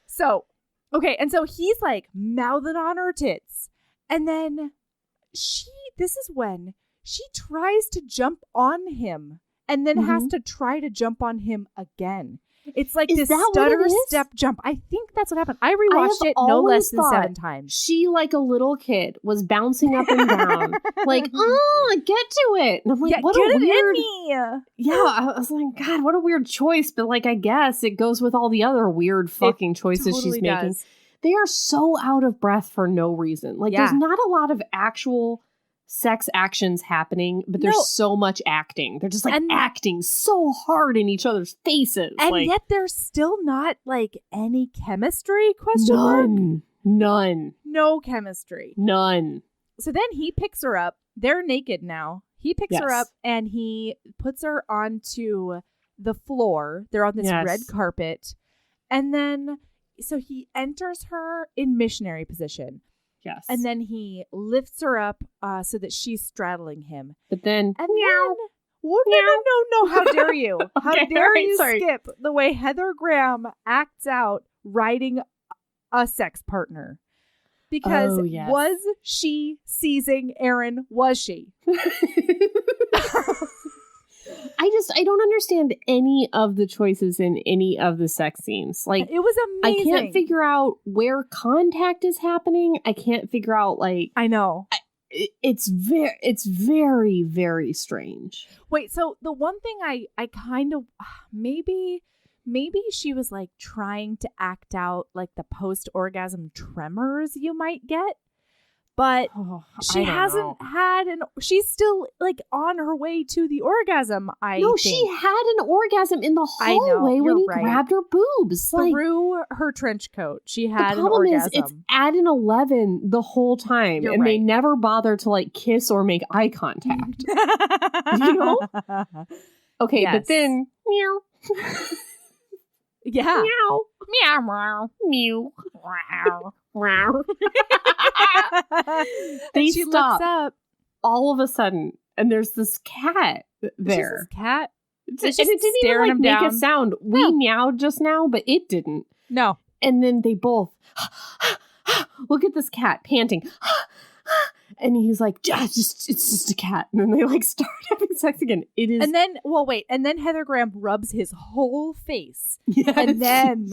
A: So, okay. And so he's like mouthing on her tits. And then this is when she tries to jump on him and then has to try to jump on him again. It's like this stutter step jump. I think that's what happened. I rewatched it no less than 7 times.
B: She, like a little kid, was bouncing up and down. Like, oh, get to it. And I'm like, what a weird... Yeah, I was like, God, what a weird choice. But like, I guess it goes with all the other weird fucking choices she's making. they are so out of breath for no reason. Like, there's not a lot of actual sex actions happening, but there's so much acting. They're just like acting so hard in each other's faces.
A: And
B: like,
A: yet there's still not like any chemistry, question mark?
B: None.
A: No chemistry.
B: None.
A: So then he picks her up. They're naked now. He picks her up and he puts her onto the floor. They're on this red carpet. And then, so he enters her in missionary position.
B: Yes.
A: And then he lifts her up so that she's straddling him.
B: But then,
A: no, how dare you? How dare you skip the way Heather Graham acts out riding a sex partner? Because was she seizing Aaron? Was she?
B: I don't understand any of the choices in any of the sex scenes. Like,
A: it was amazing.
B: I can't figure out where contact is happening. I can't figure out, like,
A: I know.
B: It's very, very strange.
A: Wait, so the one thing I kind of maybe she was like trying to act out like the post-orgasm tremors you might get. But she hasn't had she's still like on her way to the orgasm.
B: She had an orgasm in the hallway when he grabbed her boobs.
A: Through her trench coat. She had an orgasm.
B: The problem is it's at an 11 the whole time. They never bother to like kiss or make eye contact. You know? Okay, but then meow.
A: Yeah.
B: Meow. Meow. Meow. Meow. Meow. Wow. She looks up all of a sudden, and there's this cat there.
A: This cat?
B: And it didn't even like make a sound. We meowed just now, but it didn't.
A: No.
B: And then they both look at this cat panting. And he's like, it's just a cat. And then they like start having sex again. It is.
A: And then, and then Heather Graham rubs his whole face.
B: Yes,
A: and then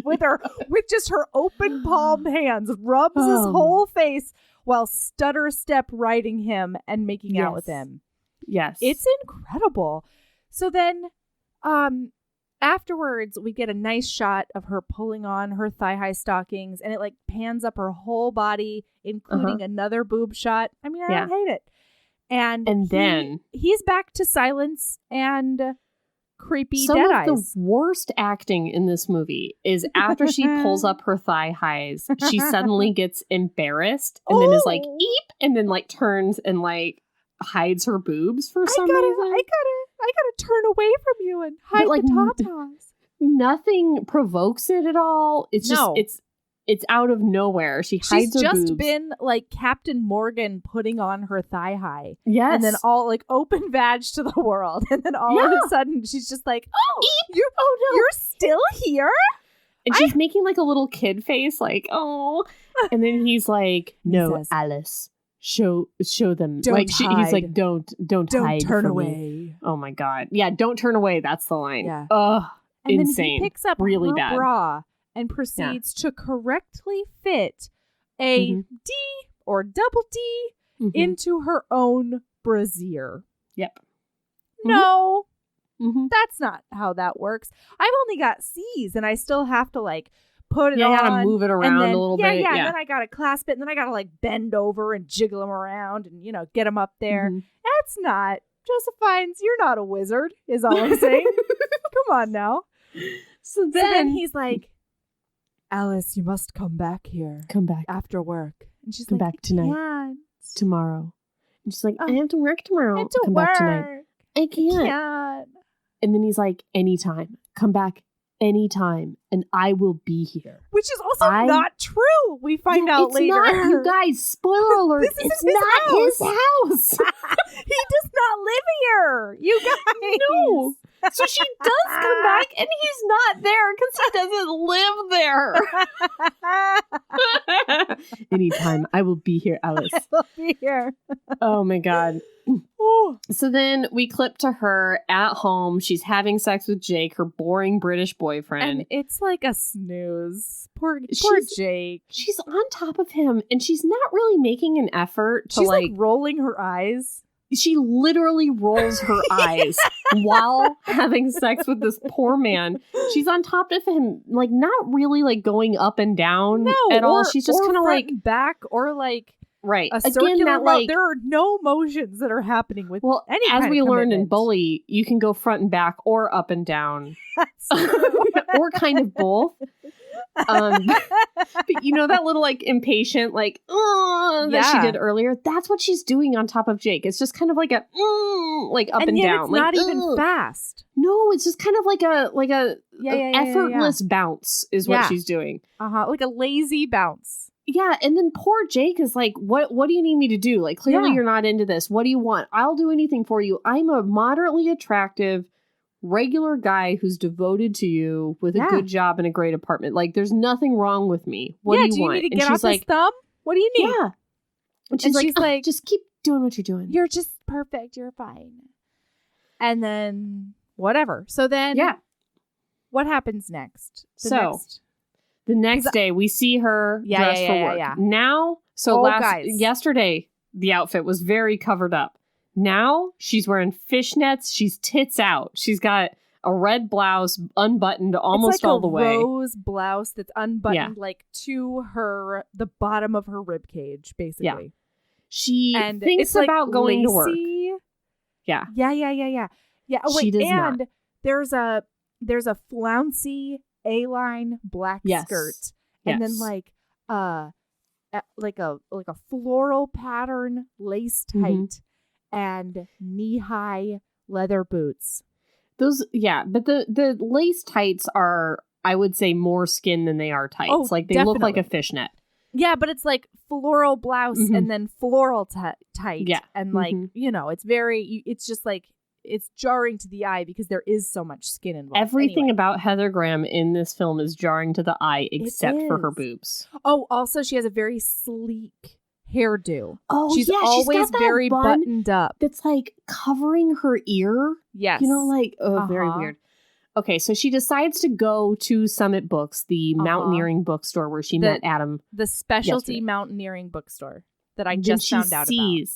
A: with just her open palmed hands, rubs his whole face while stutter step riding him and making out with him.
B: Yes.
A: It's incredible. So then, afterwards, we get a nice shot of her pulling on her thigh-high stockings, and it like pans up her whole body, including another boob shot. I mean, I don't hate it. And then he's back to silence and creepy dead eyes.
B: Some of the worst acting in this movie is after she pulls up her thigh highs, she suddenly gets embarrassed and then is like, eep, and then like turns and like hides her boobs for some reason.
A: I gotta turn away from you and hide the tatas.
B: Nothing provokes it at all. It's just it's out of nowhere. She hides her boobs. She's just
A: been like Captain Morgan putting on her thigh high.
B: Yes.
A: And then all like open vag to the world. And then all of a sudden she's just like, you're still here?
B: And she's making like a little kid face like, oh. And then he's like, no, says, Alice. Show them.
A: Don't hide.
B: He's like, don't hide.
A: Turn away.
B: Me. Oh my God. Yeah, don't turn away. That's the line.
A: Yeah.
B: Ugh.
A: And
B: insane.
A: Then he picks up
B: really
A: her
B: bad
A: bra and proceeds to correctly fit a D or double D into her own brassiere.
B: Yep.
A: No, that's not how that works. I've only got C's and I still have to like put it on.
B: You gotta move it around a little bit.
A: Yeah, and then I gotta clasp it and then I gotta like bend over and jiggle them around and, get them up there. That's not. Joseph Fiennes, you're not a wizard, is all I'm saying. Come on now. So then he's like, Alice, you must come back here.
B: Come back.
A: After work. And she's
B: come
A: like,
B: back tonight.
A: Can't.
B: Tomorrow. And she's like, I have to work tomorrow.
A: I have to
B: come
A: work.
B: back tonight. I can't. And then he's like, anytime. Come back anytime. And I will be here.
A: Which is also not true. We find out later.
B: Not, you guys, spoiler alert. It's not his house.
A: He does not live here. You guys.
B: No. So she does come back and he's not there because he doesn't live there. Anytime. I will be here, Alice.
A: I will be here.
B: Oh my God. So then we clip to her at home. She's having sex with Jake, her boring British boyfriend.
A: And it's like a snooze. Poor Jake.
B: She's on top of him and she's not really making an effort to
A: she's like rolling her eyes.
B: She literally rolls her eyes while having sex with this poor man. She's on top of him, like not really like going up and down at all. She's just kind of like
A: back or like
B: right.
A: A
B: Again,
A: circular
B: that like
A: there are no motions that are happening with any
B: as
A: kind of
B: we learned in
A: commitment.
B: Bully, you can go front and back or up and down. Or kind of both. But you know that little like impatient like that she did earlier, that's what she's doing on top of Jake. It's just kind of like a like up and
A: yet
B: down,
A: it's
B: like
A: not even fast.
B: no, it's just kind of like a effortless
A: yeah.
B: bounce is what she's doing.
A: Like a lazy bounce.
B: Yeah, and then poor Jake is like, what do you need me to do? Like, clearly you're not into this. What do you want? I'll do anything for you. I'm a moderately attractive regular guy who's devoted to you with a good job and a great apartment. Like, there's nothing wrong with me. What do you want?
A: Need to
B: and
A: get
B: she's
A: off
B: like,
A: his thumb? What do you need?
B: Yeah. And she's like, just keep doing what you're doing.
A: You're just perfect. You're fine. And then whatever. So then, what happens next?
B: The next day we see her dressed for work. Now, yesterday the outfit was very covered up. Now she's wearing fishnets. She's tits out. She's got a red blouse unbuttoned almost all the way.
A: It's like a rose blouse that's unbuttoned like to the bottom of her rib cage, basically.
B: Yeah. She thinks about going to work. Yeah.
A: Yeah. Oh,
B: she does not.
A: There's a flouncy A-line black skirt, and then like a floral pattern lace tight and knee-high leather boots.
B: Those, but the lace tights are, I would say, more skin than they are tights.
A: Oh,
B: like they look like a fishnet.
A: Yeah, but it's like floral blouse and then floral tight.
B: Yeah.
A: And like, it's very, it's just like, it's jarring to the eye because there is so much skin involved.
B: Everything about Heather Graham in this film is jarring to the eye except for her boobs.
A: Oh, also she has a very sleek hairdo.
B: Oh,
A: she's always
B: got that
A: very
B: bun
A: buttoned up.
B: That's like covering her ear.
A: Yes.
B: Very weird. Okay, so she decides to go to Summit Books, the mountaineering bookstore where she met Adam.
A: The specialty mountaineering bookstore that I just found out about.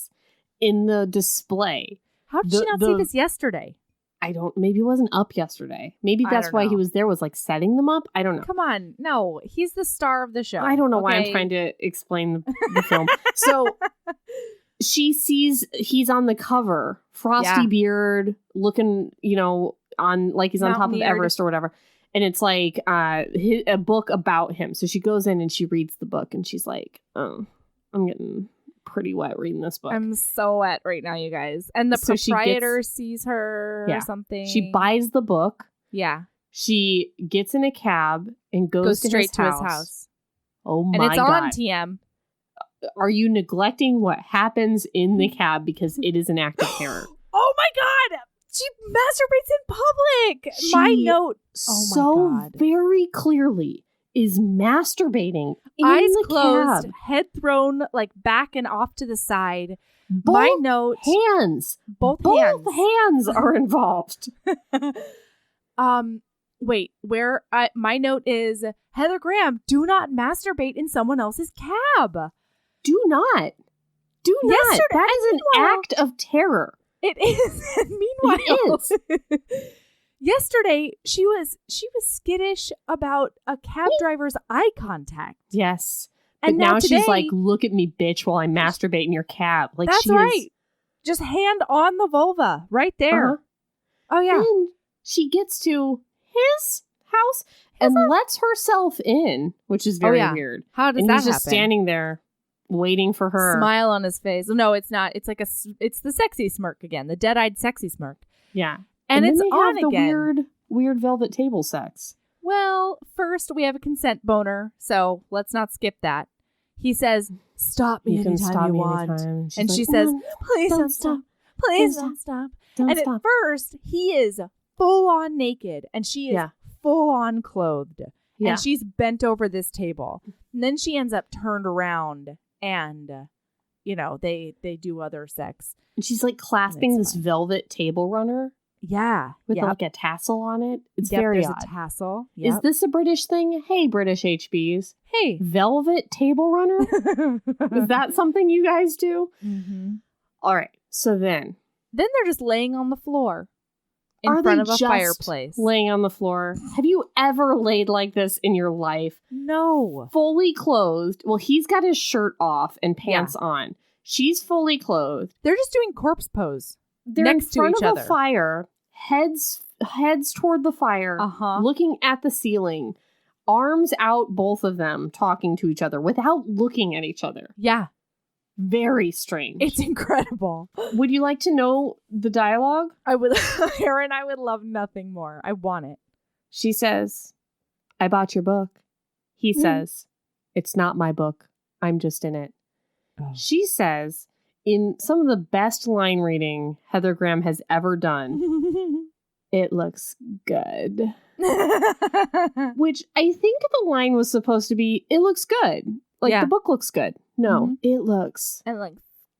B: In the display.
A: How did she not see this yesterday?
B: Maybe it wasn't up yesterday. Maybe that's why he was there, was like setting them up. I don't know.
A: Come on. No, he's the star of the show.
B: I don't know why I'm trying to explain the film. So she sees he's on the cover, frosty beard, looking, on like he's on top of Everest or whatever. And it's like a book about him. So she goes in and she reads the book and she's like, oh, I'm getting pretty wet reading this book.
A: I'm so wet right now, you guys. And the proprietor sees her or something.
B: She buys the book.
A: Yeah.
B: She gets in a cab and goes straight to his house. Oh my God.
A: And it's on TM.
B: Are you neglecting what happens in the cab because it is an act of terror?
A: Oh my God. She masturbates in public. My note.
B: Very clearly is masturbating in
A: eyes
B: the
A: closed,
B: cab.
A: head thrown like back and off to the side.
B: Both
A: my note.
B: Hands. Both hands are involved.
A: Wait, my note is Heather Graham, do not masturbate in someone else's cab.
B: Do not. That is an act of terror.
A: It is. Meanwhile,
B: it is.
A: Yesterday, she was skittish about a cab driver's eye contact.
B: Yes. And now today, she's like, look at me, bitch, while I masturbate in your cab. Like,
A: that's right. Just hand on the vulva right there. Oh, yeah.
B: And she gets to his house and lets herself in, which is very weird.
A: How does that happen?
B: He's just standing there waiting for her.
A: Smile on his face. No, it's not. It's like it's the sexy smirk again. The dead-eyed sexy smirk.
B: Yeah.
A: And it's
B: then they
A: on
B: have
A: again.
B: The weird velvet table sex.
A: Well, first we have a consent boner, so let's not skip that. He says, "Stop me anytime you want," and she says, "Please don't stop. Please don't stop." And at first, he is full on naked, and she is full on clothed, and she's bent over this table. And then she ends up turned around, and they do other sex.
B: And she's like clasping this velvet table runner.
A: Yeah.
B: With like a tassel on it. It's very odd.
A: There's a tassel.
B: Yep. Is this a British thing? Hey, British HBs.
A: Hey.
B: Velvet table runner? Is that something you guys do?
A: Mm-hmm.
B: All right. So then
A: they're just laying on the floor. in front of a
B: just
A: fireplace.
B: laying on the floor? Have you ever laid like this in your life?
A: No.
B: Fully clothed. Well, he's got his shirt off and pants on. She's fully clothed.
A: They're just doing corpse pose.
B: They're
A: next
B: in front
A: to each
B: of
A: other.
B: a fire, heads toward the fire, looking at the ceiling, arms out, both of them talking to each other without looking at each other.
A: Yeah.
B: Very strange.
A: It's incredible.
B: Would you like to know the dialogue?
A: I would, Aaron, I would love nothing more. I want it.
B: She says, I bought your book. He says, it's not my book. I'm just in it. Oh. She says, in some of the best line reading Heather Graham has ever done, it looks good. Which I think the line was supposed to be, it looks good. Like, the book looks good. No, it looks
A: good.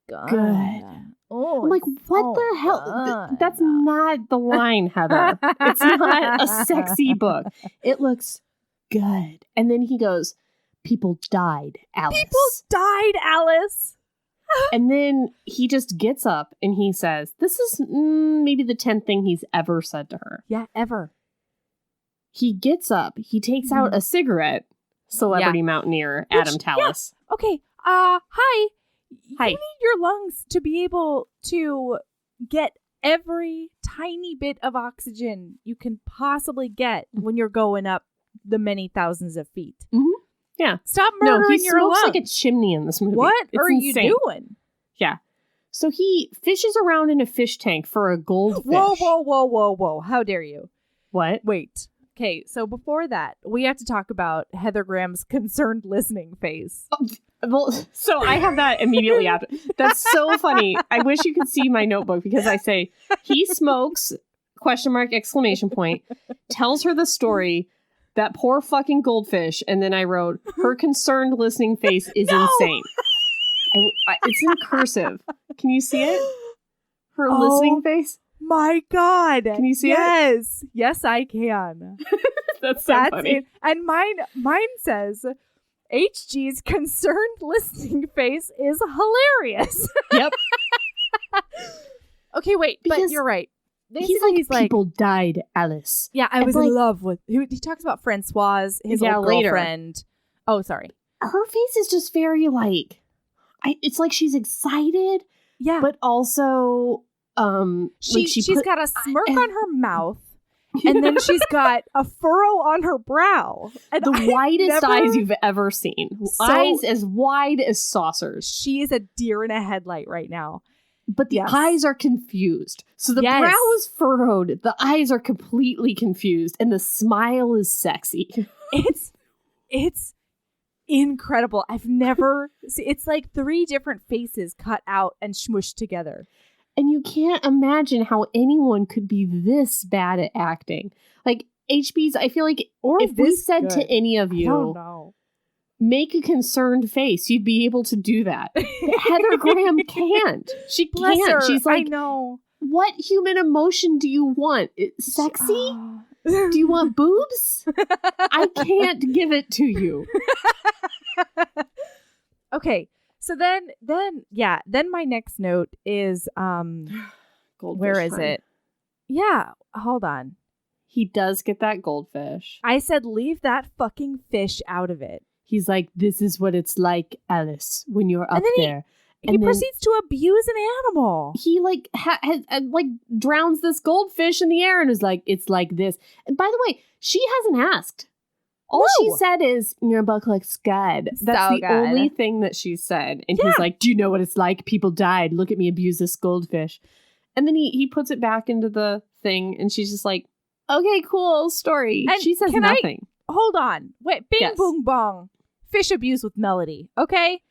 B: Oh, I'm like, what the hell? That's not the line, Heather. It's not a sexy book. It looks good. And then he goes, people died, Alice.
A: People died, Alice.
B: And then he just gets up and he says, this is maybe the 10th thing he's ever said to her.
A: Yeah, ever.
B: He gets up. He takes out a cigarette. Celebrity mountaineer, Adam Tallis.
A: Yeah. Okay. Hi.
B: Hi.
A: You need your lungs to be able to get every tiny bit of oxygen you can possibly get when you're going up the many thousands of feet.
B: Mm-hmm. Yeah.
A: Stop murdering your lungs.
B: He smokes like a chimney in this movie.
A: What
B: it's
A: are
B: insane.
A: you doing?
B: Yeah. So he fishes around in a fish tank for a goldfish.
A: Whoa. How dare you?
B: What?
A: Wait. Okay, so before that, we have to talk about Heather Graham's concerned listening face.
B: Well, so I have that immediately after. That's so funny. I wish you could see my notebook because I say, he smokes, ! Tells her the story, that poor fucking goldfish, and then I wrote, her concerned listening face is insane. It's in cursive. Can you see it? Her listening face?
A: My God.
B: Can you see
A: it? Yes, I can.
B: That's so funny.
A: It. And mine says, HG's concerned listening face is hilarious.
B: Yep.
A: Okay, wait, but you're right.
B: He's like, people died, Alice.
A: Yeah, I was in love with... He talks about Francoise, his old girlfriend. Oh, sorry.
B: Her face is just very it's like she's excited.
A: Yeah.
B: But also...
A: she's got a smirk on her mouth, and then she's got a furrow on her brow. And
B: the widest eyes you've ever seen. Eyes as wide as saucers.
A: She is a deer in a headlight right now.
B: But the eyes are confused. So the brow is furrowed, the eyes are completely confused, and the smile is sexy.
A: It's incredible. I've never... It's like 3 different faces cut out and smushed together.
B: And you can't imagine how anyone could be this bad at acting. Like, HB's, I feel like if we said to any of you, make a concerned face, you'd be able to do that. Heather Graham can't. She can't. She's like,
A: I know.
B: What human emotion do you want? Sexy? Do you want boobs? I can't give it to you.
A: Okay. So then my next note is, where is it? Yeah, hold on.
B: He does get that goldfish.
A: I said, leave that fucking fish out of it.
B: He's like, this is what it's like, Alice, when you're up there.
A: He proceeds to abuse an animal.
B: He drowns this goldfish in the air and is like, it's like this. And by the way, she hasn't asked. All she said is, your book looks good. That's the only thing that she said. And he's like, do you know what it's like? People died. Look at me abuse this goldfish. And then he puts it back into the thing. And she's just like, okay, cool story. And she says nothing.
A: Hold on. Wait, bing, boom, bong. Fish abuse with melody. Okay?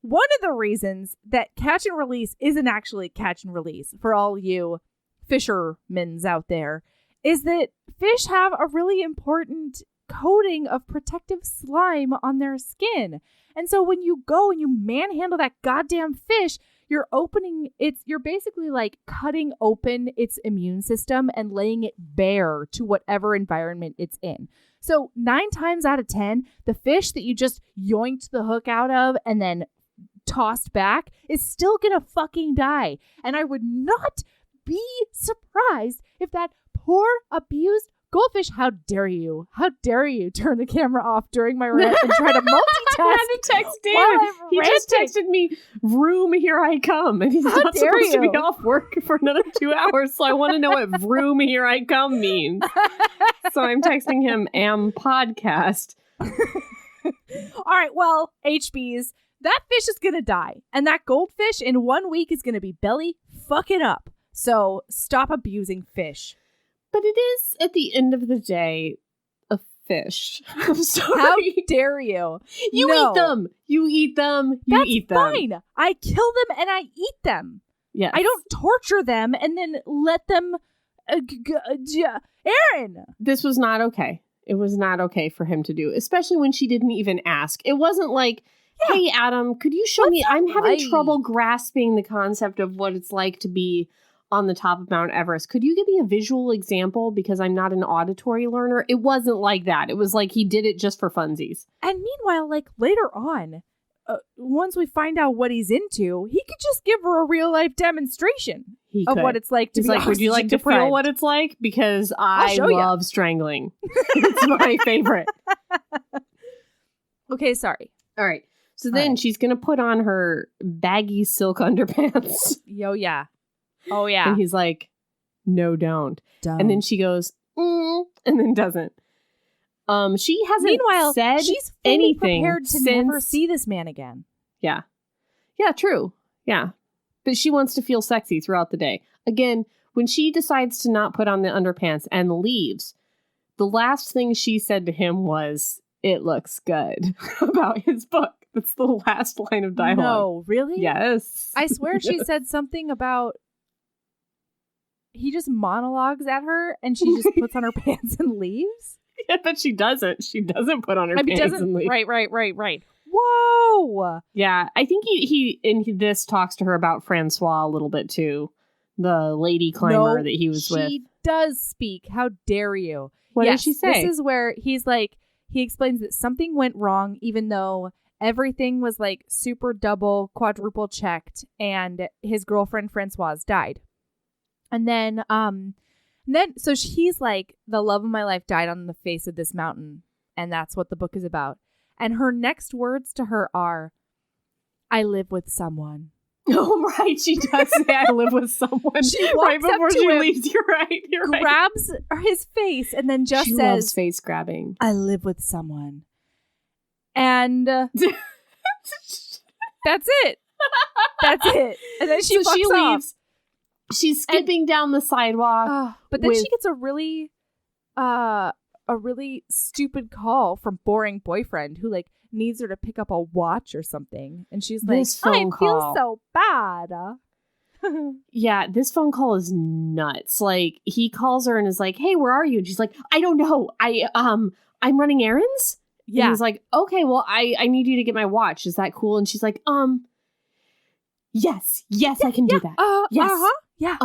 A: One of the reasons that catch and release isn't actually catch and release, for all you fishermen's out there, is that fish have a really important coating of protective slime on their skin. And so when you go and you manhandle that goddamn fish, you're basically like cutting open its immune system and laying it bare to whatever environment it's in. So 9 times out of 10, the fish that you just yoinked the hook out of and then tossed back is still gonna fucking die. And I would not be surprised if that poor, abused goldfish. How dare you? How dare you turn the camera off during my rant and try to multitask?
B: I had to text David. He just texted me, "Vroom, here I come," and he's not supposed to be off work for another 2 hours. So I want to know what "Vroom, here I come" means. So I'm texting him podcast.
A: All right, well, HBs, that fish is gonna die, and that goldfish in 1 week is gonna be belly fucking up. So stop abusing fish.
B: But it is, at the end of the day, a fish. I'm sorry.
A: How dare you?
B: You eat them. You eat them. You eat them.
A: That's fine. I kill them and I eat them.
B: Yes.
A: I don't torture them and then let them... Aaron!
B: This was not okay. It was not okay for him to do, especially when she didn't even ask. It wasn't like, hey, Adam, could you show me? I'm having trouble grasping the concept of what it's like to be on the top of Mount Everest. Could you give me a visual example? Because I'm not an auditory learner. It wasn't like that. It was like he did it just for funsies.
A: And meanwhile, like later on, once we find out what he's into, he could just give her a real life demonstration of what it's like to be
B: like, would you like to feel what it's like? Because I love strangling. It's my favorite.
A: Okay, sorry.
B: All right. So then she's going to put on her baggy silk underpants.
A: Oh, yeah.
B: And he's like, no, don't. And then she goes, and then doesn't. She hasn't said
A: she's
B: anything
A: prepared to never see this man again.
B: Yeah. Yeah, true. Yeah. But she wants to feel sexy throughout the day. Again, when she decides to not put on the underpants and leaves, the last thing she said to him was, "It looks good," about his book. That's the last line of dialogue.
A: No, really?
B: Yes.
A: I swear she said something about he just monologues at her and she just puts on her pants and leaves.
B: Yeah, but she doesn't. She doesn't put on her pants and leave.
A: Right. Whoa.
B: Yeah, I think he in this talks to her about Francois a little bit too. The lady climber that he was with.
A: She does speak. How dare you?
B: What did she say?
A: This is where he's like, he explains that something went wrong, even though everything was like super double, quadruple checked, and his girlfriend Francoise died. And then so he's like, the love of my life died on the face of this mountain. And that's what the book is about. And her next words to her are, I live with someone.
B: Oh, right. She does say, I live with someone.
A: She walks
B: right before
A: up to
B: she
A: him,
B: leaves. You're right.
A: Grabs his face and then just
B: she
A: says,
B: loves face grabbing.
A: I live with someone. And that's it. That's it. And then she leaves. Off.
B: She's skipping down the sidewalk.
A: But then she gets a really stupid call from boring boyfriend who like needs her to pick up a watch or something. And she's like, I feel so bad.
B: Yeah, this phone call is nuts. Like, he calls her and is like, hey, where are you? And she's like, I don't know. I'm running errands. Yeah. And he's like, okay, well, I need you to get my watch. Is that cool? And she's like, yes, I can do that. Yes.
A: Yeah.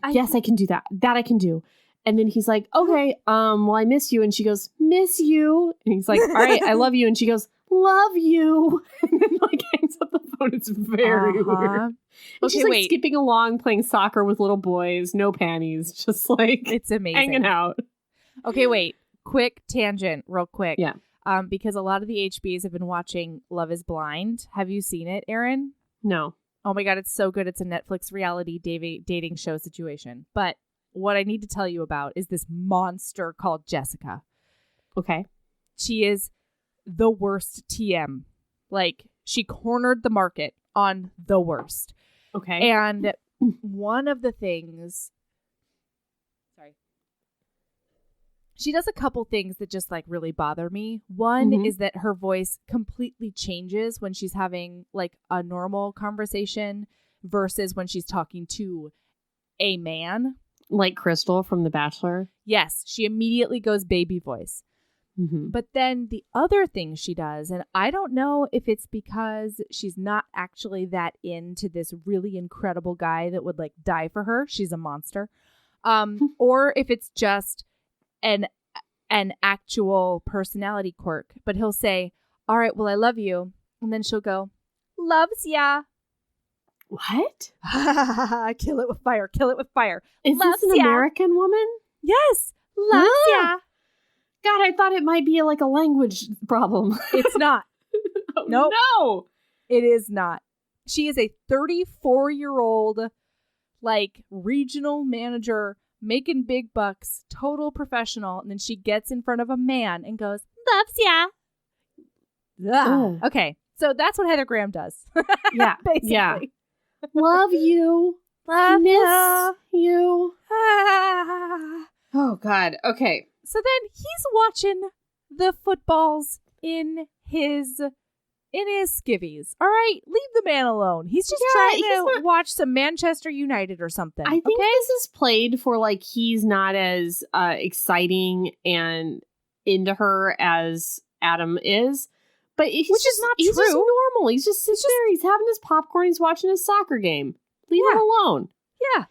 B: Yes, I can do that. That I can do. And then he's like, okay, well, I miss you. And she goes, miss you. And he's like, all right, I love you. And she goes, love you. And then like hangs up the phone. It's very weird. And she's like skipping along, playing soccer with little boys, no panties, just like
A: it's amazing.
B: Hanging out.
A: Okay, wait. Quick tangent, real quick.
B: Yeah.
A: Because a lot of the HBs have been watching Love is Blind. Have you seen it, Erin?
B: No.
A: Oh my God, it's so good. It's a Netflix reality dating show situation. But what I need to tell you about is this monster called Jessica.
B: Okay.
A: She is the worst TM. Like, she cornered the market on the worst.
B: Okay.
A: And one of the things... Sorry. She does a couple things that just like really bother me. One is that her voice completely changes when she's having like a normal conversation versus when she's talking to a man.
B: Like Crystal from The Bachelor?
A: Yes, she immediately goes baby voice. But then the other thing she does, and I don't know if it's because she's not actually that into this really incredible guy that would like die for her. She's a monster. Or if it's just an actual personality quirk. But he'll say, all right, well, I love you. And then she'll go, loves ya.
B: What?
A: Kill it with fire. Kill it with fire.
B: Is this an American woman?
A: Yes. Loves ya.
B: God, I thought it might be like a language problem.
A: It's not.
B: Oh,
A: Nope.
B: no.
A: It is not. She is a 34-year-old, like, regional manager making big bucks, total professional. And then she gets in front of a man and goes, loves ya. Okay. So that's what Heather Graham does.
B: Yeah.
A: Basically.
B: Yeah. Love you.
A: Love
B: Miss you.
A: Ah.
B: Oh, God. Okay.
A: So then he's watching the footballs in his skivvies. All right, leave the man alone. He's just trying to watch some Manchester United or something.
B: I think this is played for like he's not as exciting and into her as Adam is. But which is not true. He's just normal. He's just sits there. He's having his popcorn. He's watching his soccer game. Leave him alone.
A: Yeah.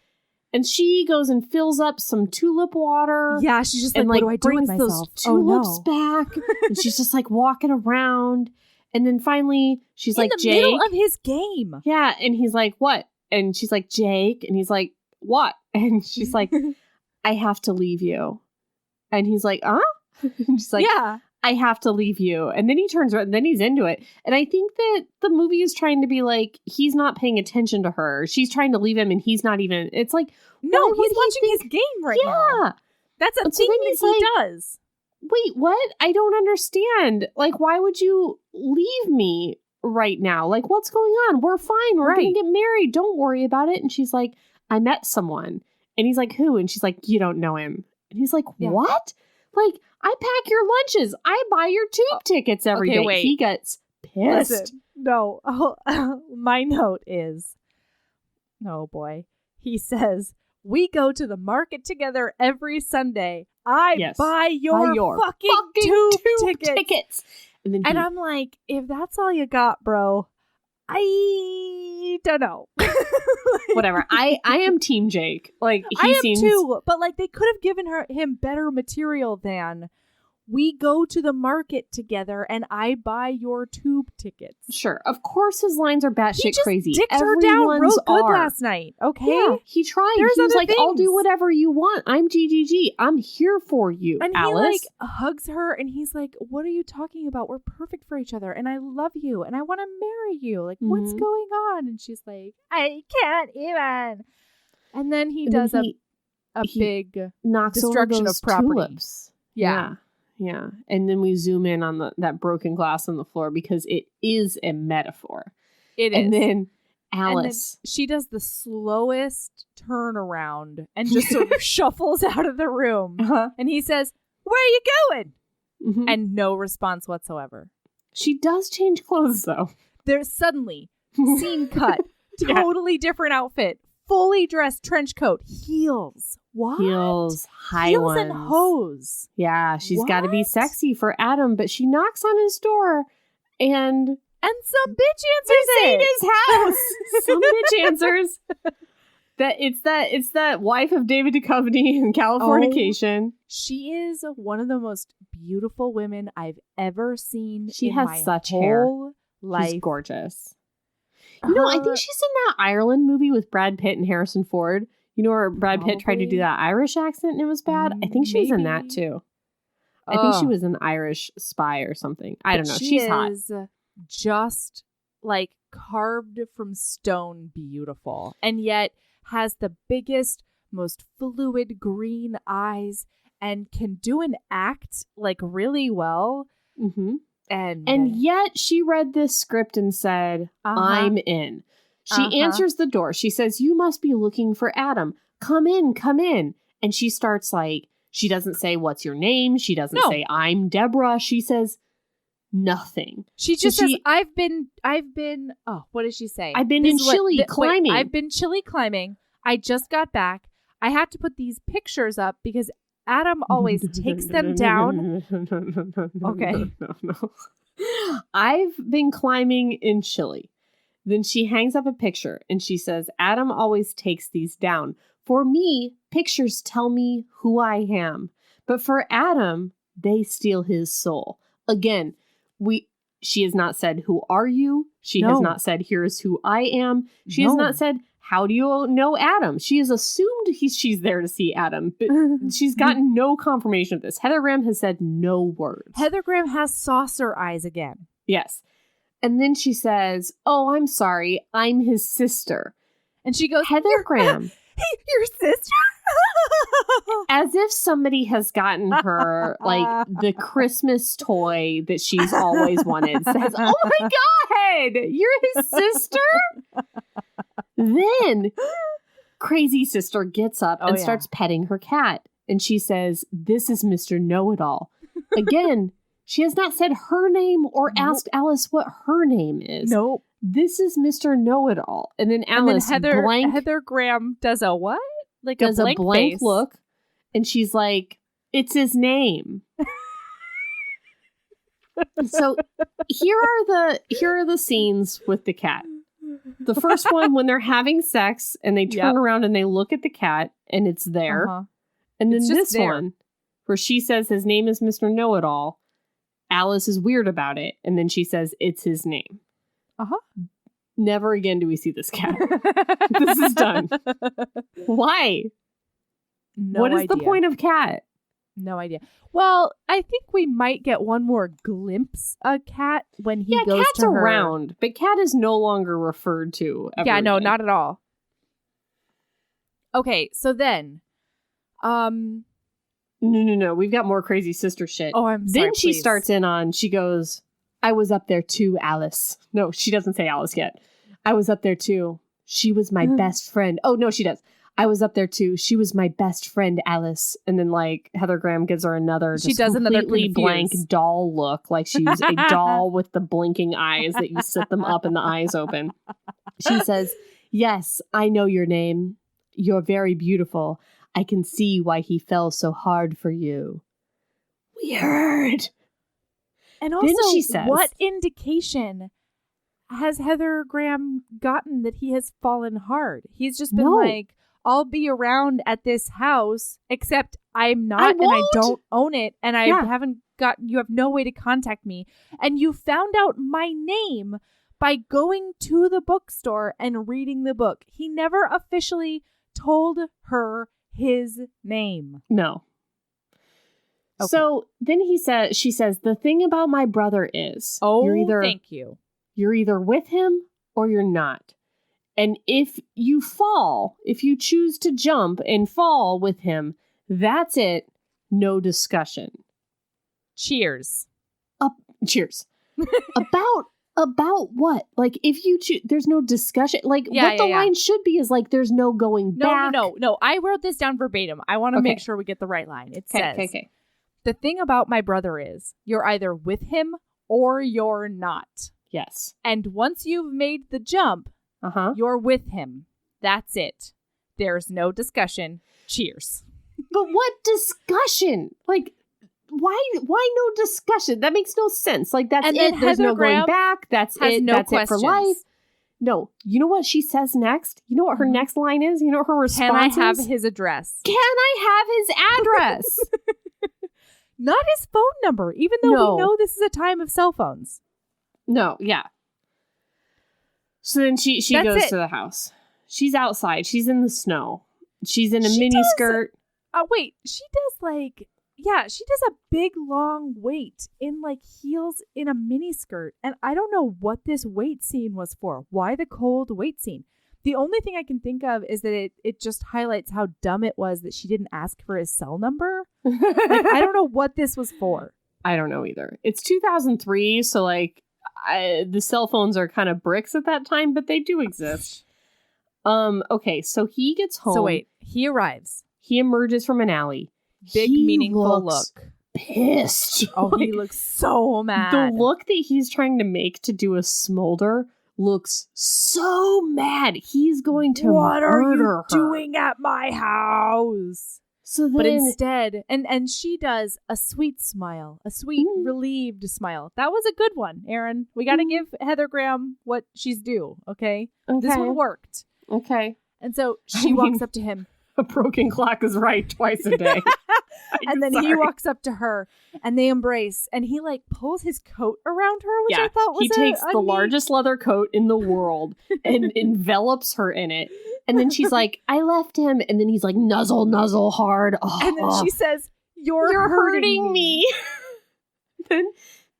B: And she goes and fills up some tulip water.
A: Yeah, she's just
B: and
A: like, what do I do with
B: brings
A: myself?
B: those tulips back. And she's just like walking around. And then finally, she's like, Jake. In the
A: middle of his game.
B: Yeah. And he's like, what? And she's like, Jake. And he's like, what? And she's like, I have to leave you. And he's like, huh? And she's like, yeah. I have to leave you. And then he turns around and then he's into it. And I think that the movie is trying to be like, he's not paying attention to her. She's trying to leave him and he's not even, it's like,
A: no, he's watching his game right now. Yeah. That's a thing that he does.
B: Wait, what? I don't understand. Like, why would you leave me right now? Like, what's going on? We're fine. We're going to get married. Don't worry about it. And she's like, I met someone. And he's like, who? And she's like, you don't know him. And he's like, what? Like, I pack your lunches. I buy your tube tickets every day.
A: Wait.
B: He gets pissed.
A: Listen, no. My note is, oh boy. He says, we go to the market together every Sunday. I buy your fucking tube tickets. And I'm like, if that's all you got, bro, I don't know.
B: Whatever. I am Team Jake. Like
A: I am too, but like they could have given him better material than we go to the market together and I buy your tube tickets.
B: Sure. Of course his lines are batshit crazy.
A: He dicked her down real good last night. Okay. Yeah,
B: he tried. He was like, I'll do whatever you want. I'm GGG. I'm here for you,
A: and
B: Alice.
A: And he like hugs her and he's like, what are you talking about? We're perfect for each other and I love you and I want to marry you. Like, what's going on? And she's like, I can't even. And then he does a big destruction of property.
B: Tulips. Yeah. Yeah. And then we zoom in on that broken glass on the floor because it is a metaphor.
A: It is.
B: And then Alice.
A: And then she does the slowest turnaround and just sort of shuffles out of the room. Uh-huh. And he says, where are you going? Mm-hmm. And no response whatsoever.
B: She does change clothes, though.
A: There's suddenly scene cut. Totally different outfit. Fully dressed trench coat. Heels. What?
B: Heels. High
A: Heels
B: ones.
A: and hose.
B: Yeah, she's got to be sexy for Adam, but she knocks on his door and
A: some bitch answers
B: in his house. Some bitch answers. It's that wife of David Duchovny in Californication.
A: She is one of the most beautiful women I've ever seen.
B: She
A: in
B: has
A: my
B: such
A: whole
B: hair.
A: Life.
B: She's gorgeous. You know, I think she's in that Ireland movie with Brad Pitt and Harrison Ford. You know where Brad Pitt tried to do that Irish accent and it was bad? I think she was in that too. I think she was an Irish spy or something. I don't know. She's hot.
A: Just like carved from stone beautiful. And yet has the biggest, most fluid green eyes and can do an act like really well.
B: Mm-hmm. And yet she read this script and said, I'm in. She answers the door. She says, you must be looking for Adam. Come in, come in. And she starts like, she doesn't say, what's your name? She doesn't say, I'm Deborah. She says nothing.
A: She just says, I've been, what did she say?
B: I've been in Chile climbing.
A: I've been Chile climbing. I just got back. I had to put these pictures up because Adam always takes them down. Okay.
B: No. I've been climbing in Chile. Then she hangs up a picture and she says, Adam always takes these down. For me, pictures tell me who I am. But for Adam, they steal his soul. Again, she has not said, who are you? She has not said, here's who I am. She has not said, how do you know Adam? She has assumed she's there to see Adam, but she's gotten no confirmation of this. Heather Graham has said no words.
A: Heather Graham has saucer eyes again.
B: Yes. And then she says, oh, I'm sorry. I'm his sister.
A: And she goes,
B: Heather Graham.
A: Your sister?
B: As if somebody has gotten her like the Christmas toy that she's always wanted. Says, oh my God, you're his sister? Then crazy sister gets up and starts petting her cat. And she says, this is Mr. Know-It-All. Again, she has not said her name or asked Alice what her name is.
A: Nope.
B: This is Mr. Know-It-All. And then Alice
A: Heather Graham does a what? Like
B: does
A: a blank face.
B: Look. And she's like, it's his name. So here are the scenes with the cat. The first one when they're having sex and they turn around and they look at the cat and it's there. And then this one where she says his name is Mr. Know-It-All. Alice is weird about it. And then she says it's his name. Never again do we see this cat. This is done. Why? What is the point of Cat?
A: No idea. Well, I think we might get one more glimpse of Cat when he goes
B: Cat's
A: to her.
B: around, but Cat is no longer referred to ever
A: Yeah, no,
B: again.
A: not at all. Okay, so then,
B: No. We've got more crazy sister shit.
A: Oh, I'm sorry,
B: Then she
A: please.
B: starts in on, she goes, I was up there too, Alice. No, she doesn't say Alice yet. I was up there too. She was my best friend. Oh, no, she does. I was up there too. She was my best friend, Alice. And then like Heather Graham gives her another completely blank doll look. Like she's a doll with the blinking eyes that you sit them up and the eyes open. She says, yes, I know your name. You're very beautiful. I can see why he fell so hard for you. Weird.
A: And also,
B: Then she says,
A: what indication has Heather Graham gotten that he has fallen hard? He's just been like, I'll be around at this house, except I'm not and I don't own it. And I haven't you have no way to contact me. And you found out my name by going to the bookstore and reading the book. He never officially told her his name.
B: No. Okay. So then she says, the thing about my brother is,
A: thank you.
B: You're either with him or you're not. And if you choose to jump and fall with him, that's it. No discussion.
A: Cheers.
B: Cheers. About what? Like, if you choose, there's no discussion. Like, what the line should be is like, there's no going back.
A: No. I wrote this down verbatim. I want to make sure we get the right line. It says, the thing about my brother is, you're either with him or you're not.
B: Yes.
A: And once you've made the jump, you're with him. That's it. There's no discussion. Cheers.
B: But what discussion? Like, why no discussion? That makes no sense. Like, that's it. There's no going back. That's it. That's it for life. No. You know what she says next? You know what her next line is? You know what her response is?
A: Can I have his address?
B: Can I have his address?
A: Not his phone number, even though we know this is a time of cell phones.
B: No, yeah. So then she goes to the house. She's outside. She's in the snow. She's in a mini skirt.
A: Wait, she does a big long wait in like heels in a mini skirt. And I don't know what this wait scene was for. Why the cold wait scene? The only thing I can think of is that it just highlights how dumb it was that she didn't ask for his cell number. Like, I don't know what this was for.
B: I don't know either. It's 2003, so like the cell phones are kind of bricks at that time, but they do exist. Okay, so he gets home.
A: So wait, he arrives.
B: He emerges from an alley.
A: Big, meaningful look.
B: Pissed.
A: Oh, like, he looks so mad.
B: The look that he's trying to make to do a smolder looks so mad. He's going to
A: what are you
B: her.
A: doing at my house?
B: So then,
A: but instead, and she does a sweet smile, a sweet relieved smile. That was a good one, Erin. We got to give Heather Graham what she's due. Okay, this one worked.
B: Okay,
A: and so she walks up to him.
B: A broken clock is right twice a day.
A: And then he walks up to her and they embrace and he like pulls his coat around her, which I thought was
B: he takes the largest leather coat in the world and envelops her in it. And then she's like, I left him. And then he's like, nuzzle hard. Oh,
A: and then she says, you're hurting me.
B: Then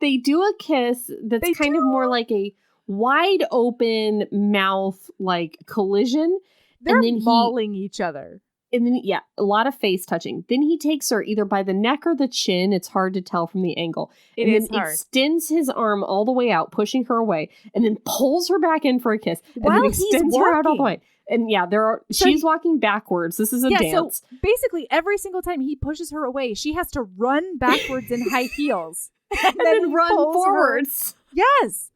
B: they do a kiss that's kind of more like a wide open mouth, like collision.
A: They're
B: and then
A: mauling each other.
B: And then, a lot of face touching. Then he takes her either by the neck or the chin. It's hard to tell from the angle.
A: It
B: and
A: is
B: then
A: hard.
B: Extends his arm all the way out, pushing her away, and then pulls her back in for a kiss.
A: While
B: and then extends her out all the way. And she's walking backwards. This is a dance.
A: So basically, every single time he pushes her away, she has to run backwards in high heels.
B: and then run forwards.
A: Yes.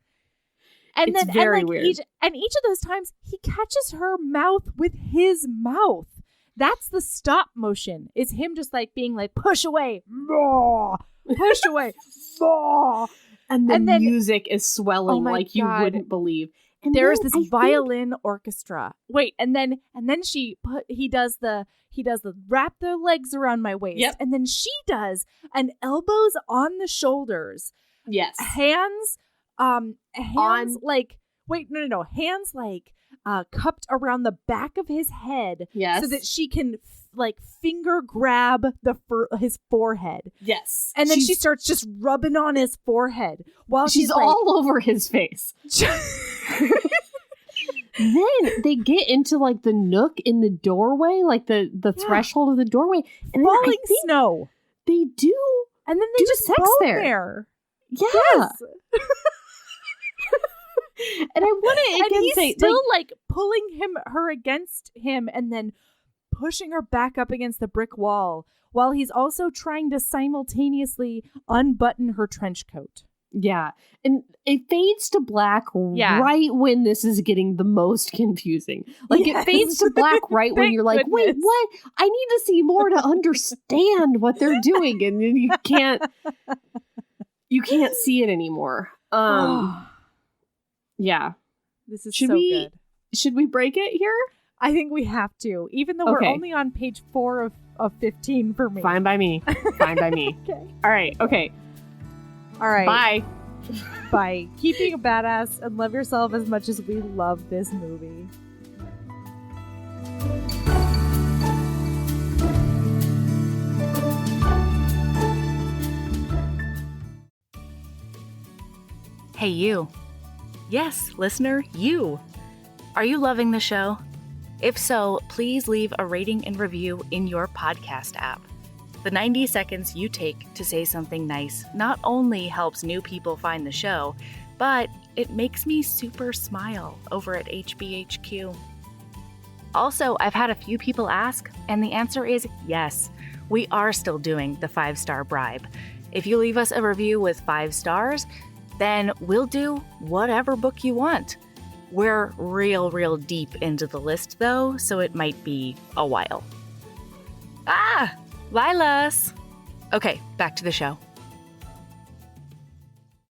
A: And
B: it's
A: then
B: very weird.
A: Each of those times he catches her mouth with his mouth. That's the stop motion. Is him just like being like, push away, push away,
B: and the music is swelling like you wouldn't believe. And
A: there's this violin orchestra. Wait, and then he does the wrap their legs around my waist, and then she does an elbows on the shoulders.
B: Yes,
A: hands cupped around the back of his head, so that she can like finger grab his forehead.
B: Yes,
A: and then she starts just rubbing on his forehead while
B: she's all over his face. Then they get into like the nook in the doorway, like the threshold of the doorway, and
A: falling snow.
B: They do,
A: and then they just
B: sex
A: bone
B: there.
A: Yeah.
B: Yes. And I want to again
A: he's
B: say,
A: still like pulling her against him, and then pushing her back up against the brick wall, while he's also trying to simultaneously unbutton her trench coat.
B: Yeah, and it fades to black right when this is getting the most confusing. Like it fades to black right when you're like, wait, what? I need to see more to understand what they're doing, and then you can't see it anymore. Yeah.
A: This is good.
B: Should we break it here?
A: I think we have to, even though we're only on page 4 of 15 for me.
B: Fine by me. Fine by me.
A: Okay.
B: All right. Okay.
A: All right.
B: Bye.
A: Bye. Keep being a badass and love yourself as much as we love this movie.
C: Hey, you. Yes, listener, you. Are you loving the show? If so, please leave a rating and review in your podcast app. The 90 seconds you take to say something nice not only helps new people find the show, but it makes me super smile over at HBHQ. Also, I've had a few people ask, and the answer is yes. We are still doing the 5-star bribe. If you leave us a review with 5 stars, then we'll do whatever book you want. We're real deep into the list, though, so it might be a while. Lilas! Okay, back to the show.